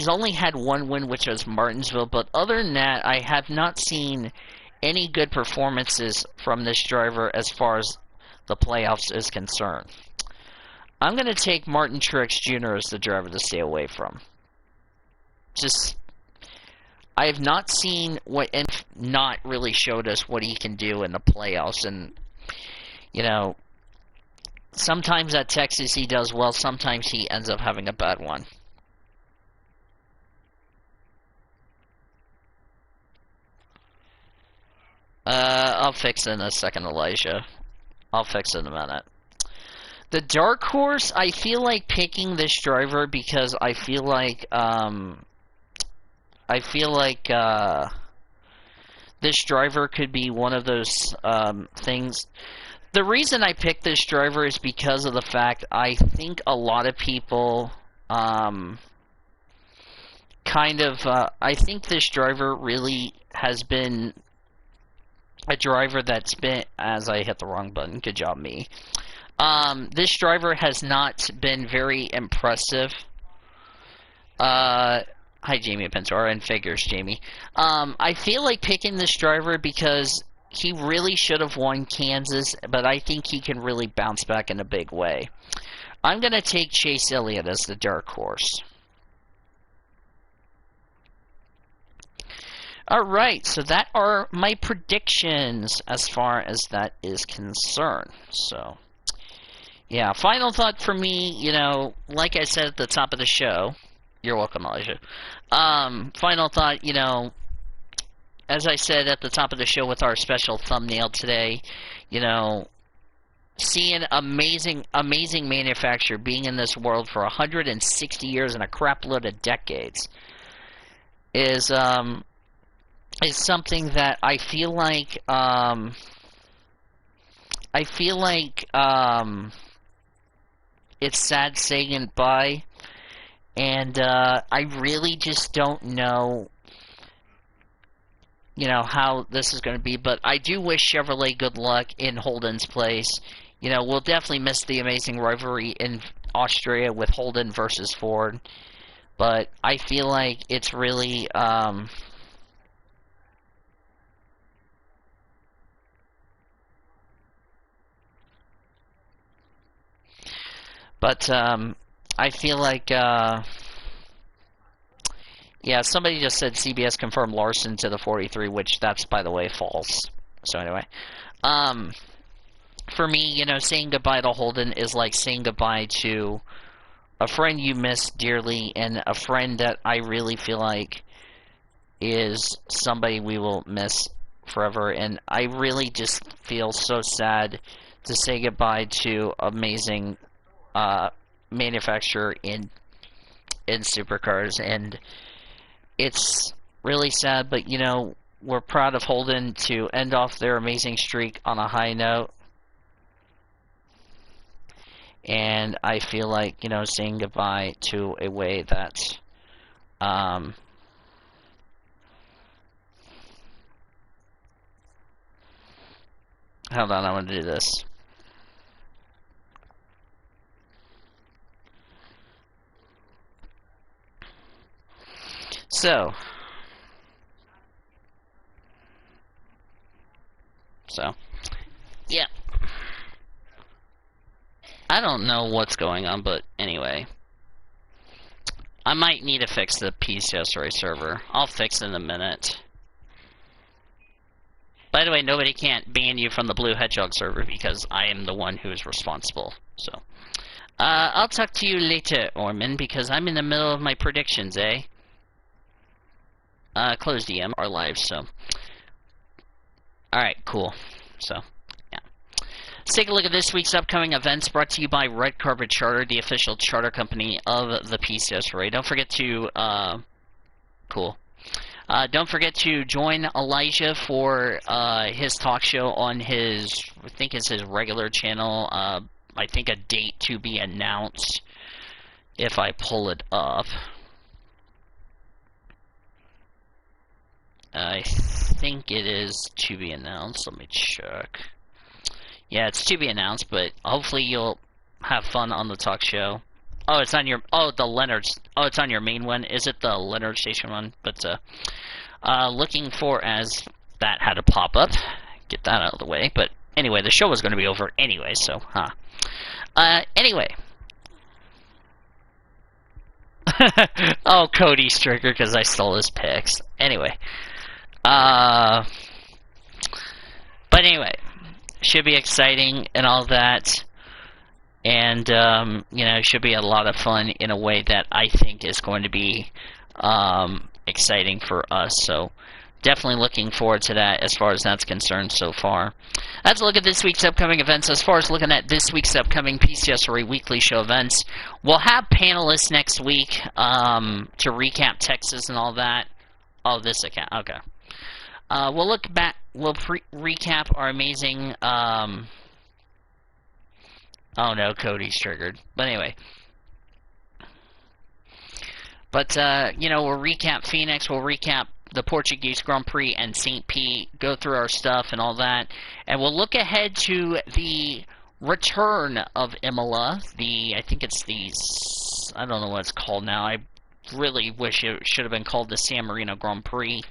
[SPEAKER 2] only had one win, which was Martinsville, but other than that, I have not seen any good performances from this driver as far as the playoffs is concerned. I'm going to take Martin Truex Jr. as the driver to stay away from. I have not seen and not really showed us what he can do in the playoffs. And, sometimes at Texas he does well, sometimes he ends up having a bad one. I'll fix it in a second, Elijah. I'll fix it in a minute. The dark horse, I feel like picking this driver because I feel like this driver could be one of those things. The reason I picked this driver is because of the fact I think a lot of people I think this driver really has been a driver that's been, as I hit the wrong button, good job me. This driver has not been very impressive. Hi, Jamie Pentora, and figures, Jamie. I feel like picking this driver because he really should have won Kansas, but I think he can really bounce back in a big way. I'm going to take Chase Elliott as the dark horse. Alright, so that are my predictions as far as that is concerned. So, yeah, final thought for me, like I said at the top of the show, you're welcome, Elijah. Final thought, as I said at the top of the show with our special thumbnail today, seeing amazing manufacturer being in this world for 160 years and a crap load of decades is something that I feel like it's sad saying goodbye, and I really just don't know how this is going to be, but I do wish Chevrolet good luck in Holden's place. We'll definitely miss the amazing rivalry in Austria with Holden versus Ford, but I feel like it's really I feel like yeah, somebody just said CBS confirmed Larson to the 43, which that's, by the way, false. So anyway, for me, saying goodbye to Holden is like saying goodbye to a friend you miss dearly and a friend that I really feel like is somebody we will miss forever. And I really just feel so sad to say goodbye to amazing manufacturer in supercars, and it's really sad, but we're proud of Holden to end off their amazing streak on a high note. and I feel like, you know, saying goodbye to a way that, hold on, I want to do this. So, yeah. I don't know what's going on, but anyway. I might need to fix the PCSRA server. I'll fix it in a minute. By the way, nobody can't ban you from the Blue Hedgehog server because I am the one who is responsible. So, I'll talk to you later, Orman, because I'm in the middle of my predictions, eh? Close DM our lives, so. Alright, cool. So, yeah. Let's take a look at this week's upcoming events brought to you by Red Carpet Charter, the official charter company of the PCSRA. Don't forget to, cool. Don't forget to join Elijah for his talk show on his, I think it's his regular channel. I think a date to be announced if I pull it up. I think it is to be announced. Let me check. Yeah, it's to be announced, but hopefully you'll have fun on the talk show. Oh, it's on your, oh, the Leonard's, oh, it's on your main one. Is it the Leonard Station one? But, looking for, as that had to pop up. Get that out of the way. But anyway, the show was going to be over anyway, so, anyway. Oh, Cody Stricker, because I stole his picks. Anyway. But anyway. Should be exciting and all that. And, you know, it should be a lot of fun in a way that I think is going to be, exciting for us. So, definitely looking forward to that as far as that's concerned so far. Let's look at this week's upcoming events. As far as looking at this week's upcoming PCSRA weekly show events, we'll have panelists next week to recap Texas and all that. Oh, this account. Okay. We'll look back. We'll recap our amazing. Oh no, Cody's triggered. But anyway. But, you know, we'll recap Phoenix, we'll recap the Portuguese Grand Prix and St. Pete, go through our stuff and all that, and we'll look ahead to the return of Imola, I think it's the, I don't know what it's called now, I really wish it should have been called the San Marino Grand Prix.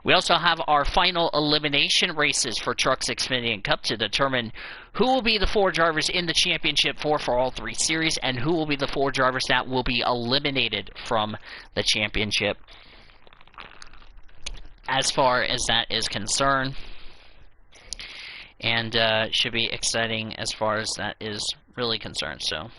[SPEAKER 2] We also have our final elimination races for Trucks Xfinity Cup to determine who will be the 4 drivers in the championship for all 3 series, and who will be the 4 drivers that will be eliminated from the championship as far as that is concerned. And should be exciting as far as that is really concerned. So,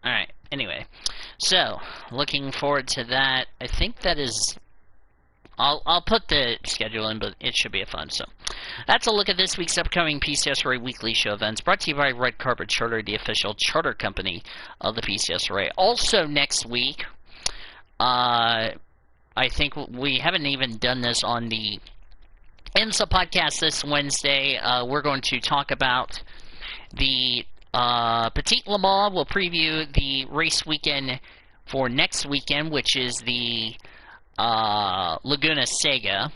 [SPEAKER 2] alright, anyway. So, looking forward to that. I think that is... I'll put the schedule in, but it should be a fun. So, that's a look at this week's upcoming PCSRA weekly show events, brought to you by Red Carpet Charter, the official charter company of the PCSRA. Also, next week, I think we haven't even done this on the IMSA podcast this Wednesday. We're going to talk about the Petit Le Mans. We'll preview the race weekend for next weekend, which is the Laguna Seca,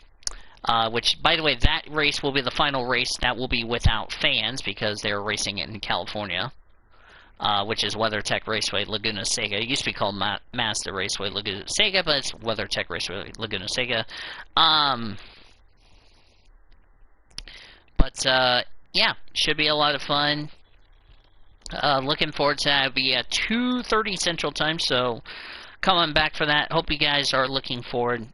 [SPEAKER 2] which, by the way, that race will be the final race that will be without fans because they're racing it in California, which is WeatherTech Raceway Laguna Seca. It used to be called Mazda Raceway Laguna Seca, but it's WeatherTech Raceway Laguna Seca. But yeah, should be a lot of fun. Looking forward to that. It'll be at 2:30 Central Time, so come on back for that. Hope you guys are looking forward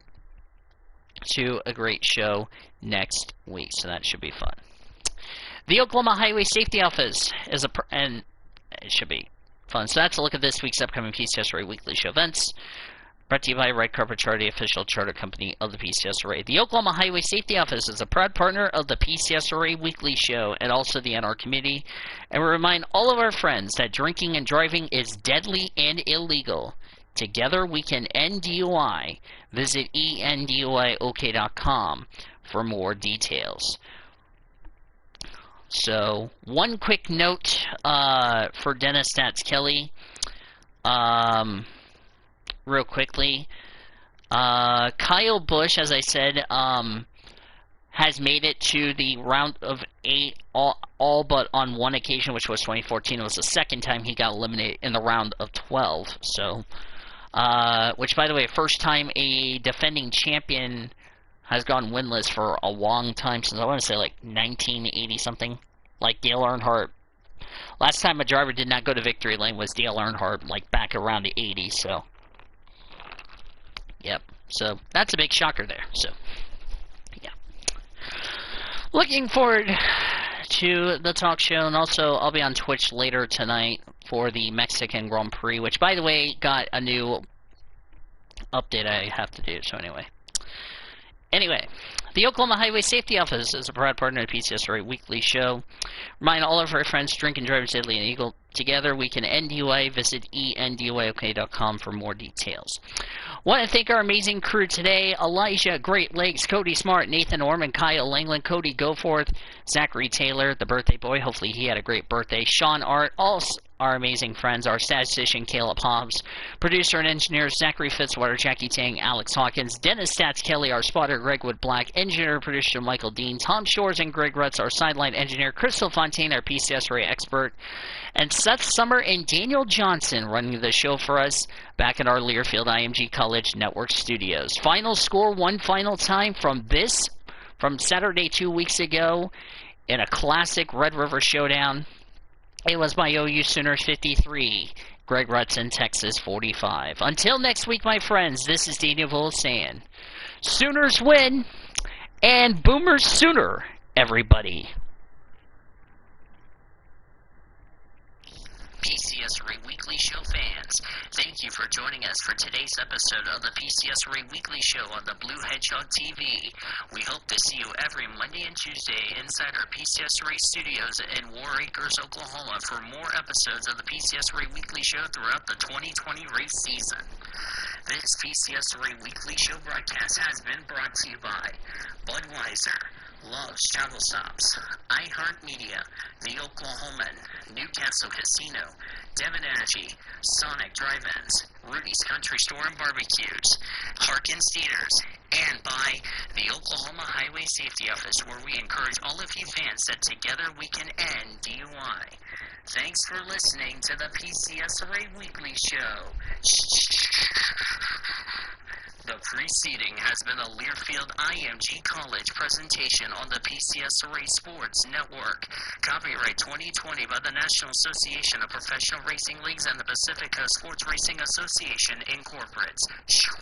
[SPEAKER 2] to a great show next week, so that should be fun. The Oklahoma Highway Safety Office is and it should be fun. So that's a look at this week's upcoming PCSRA Weekly Show events. Brought to you by Red Carpet Charter, the official charter company of the PCSRA. The Oklahoma Highway Safety Office is a proud partner of the PCSRA Weekly Show and also the NR Committee. And we remind all of our friends that drinking and driving is deadly and illegal. Together we can end DUI. Visit enduiok.com for more details. So, one quick note for Dennis Stats Kelly. Real quickly. Kyle Busch, as I said, has made it to the round of 8 all but on one occasion, which was 2014. It was the second time he got eliminated in the round of 12. So, which, by the way, first time a defending champion has gone winless for a long time, since I want to say like 1980-something, like Dale Earnhardt. Last time a driver did not go to victory lane was Dale Earnhardt, like back around the 80s, so. Yep, so that's a big shocker there, so. Yeah. Looking forward to the talk show, and also I'll be on Twitch later tonight for the Mexican Grand Prix, which, by the way, got a new update I have to do, so anyway. The Oklahoma Highway Safety Office is a proud partner of the PCSRA Weekly Show. Remind all of our friends, drink and drive is deadly and illegal. Together we can end DUI. Visit enduiok.com for more details. Want to thank our amazing crew today: Elijah, Great Lakes, Cody Smart, Nathan Orman, Kyle Langland, Cody Goforth, Zachary Taylor, the birthday boy. Hopefully he had a great birthday. Sean Art, all our amazing friends, our statistician Caleb Hobbs, producer and engineer Zachary Fitzwater, Jackie Tang, Alex Hawkins, Dennis Stats Kelly, our spotter Greg Wood Black, engineer producer Michael Dean, Tom Shores and Greg Rutz, our sideline engineer, Crystal Fontaine, our PCSRA expert, and Seth Summer and Daniel Johnson running the show for us back at our Learfield IMG College Network studios. Final score one final time from Saturday 2 weeks ago in a classic Red River Showdown. It was my OU Sooners 53, Greg Rutz in Texas 45. Until next week, my friends, this is Daniel Bull saying, Sooners win, and Boomers sooner, everybody.
[SPEAKER 1] PCSRA Weekly Show fans, thank you for joining us for today's episode of the PCSRA Weekly Show on the Blue Hedgehog TV. We hope to see you every Monday and Tuesday inside our PCSRA studios in War Acres, Oklahoma for more episodes of the PCSRA Weekly Show throughout the 2020 race season. This PCSRA Weekly Show broadcast has been brought to you by Budweiser, Love's Travel Stops, iHeartMedia, The Oklahoman, Newcastle Casino, Devon Energy, Sonic Drive-Ins, Rudy's Country Store and Barbecues, Harkins Theaters, and by the Oklahoma Highway Safety Office, where we encourage all of you fans that together we can end DUI. Thanks for listening to the PCSRA Weekly Show. The preceding has been a Learfield IMG College presentation on the PCSRA Sports Network. Copyright 2020 by the National Association of Professional Racing Leagues and the Pacific Coast Sports Racing Association, Incorporated.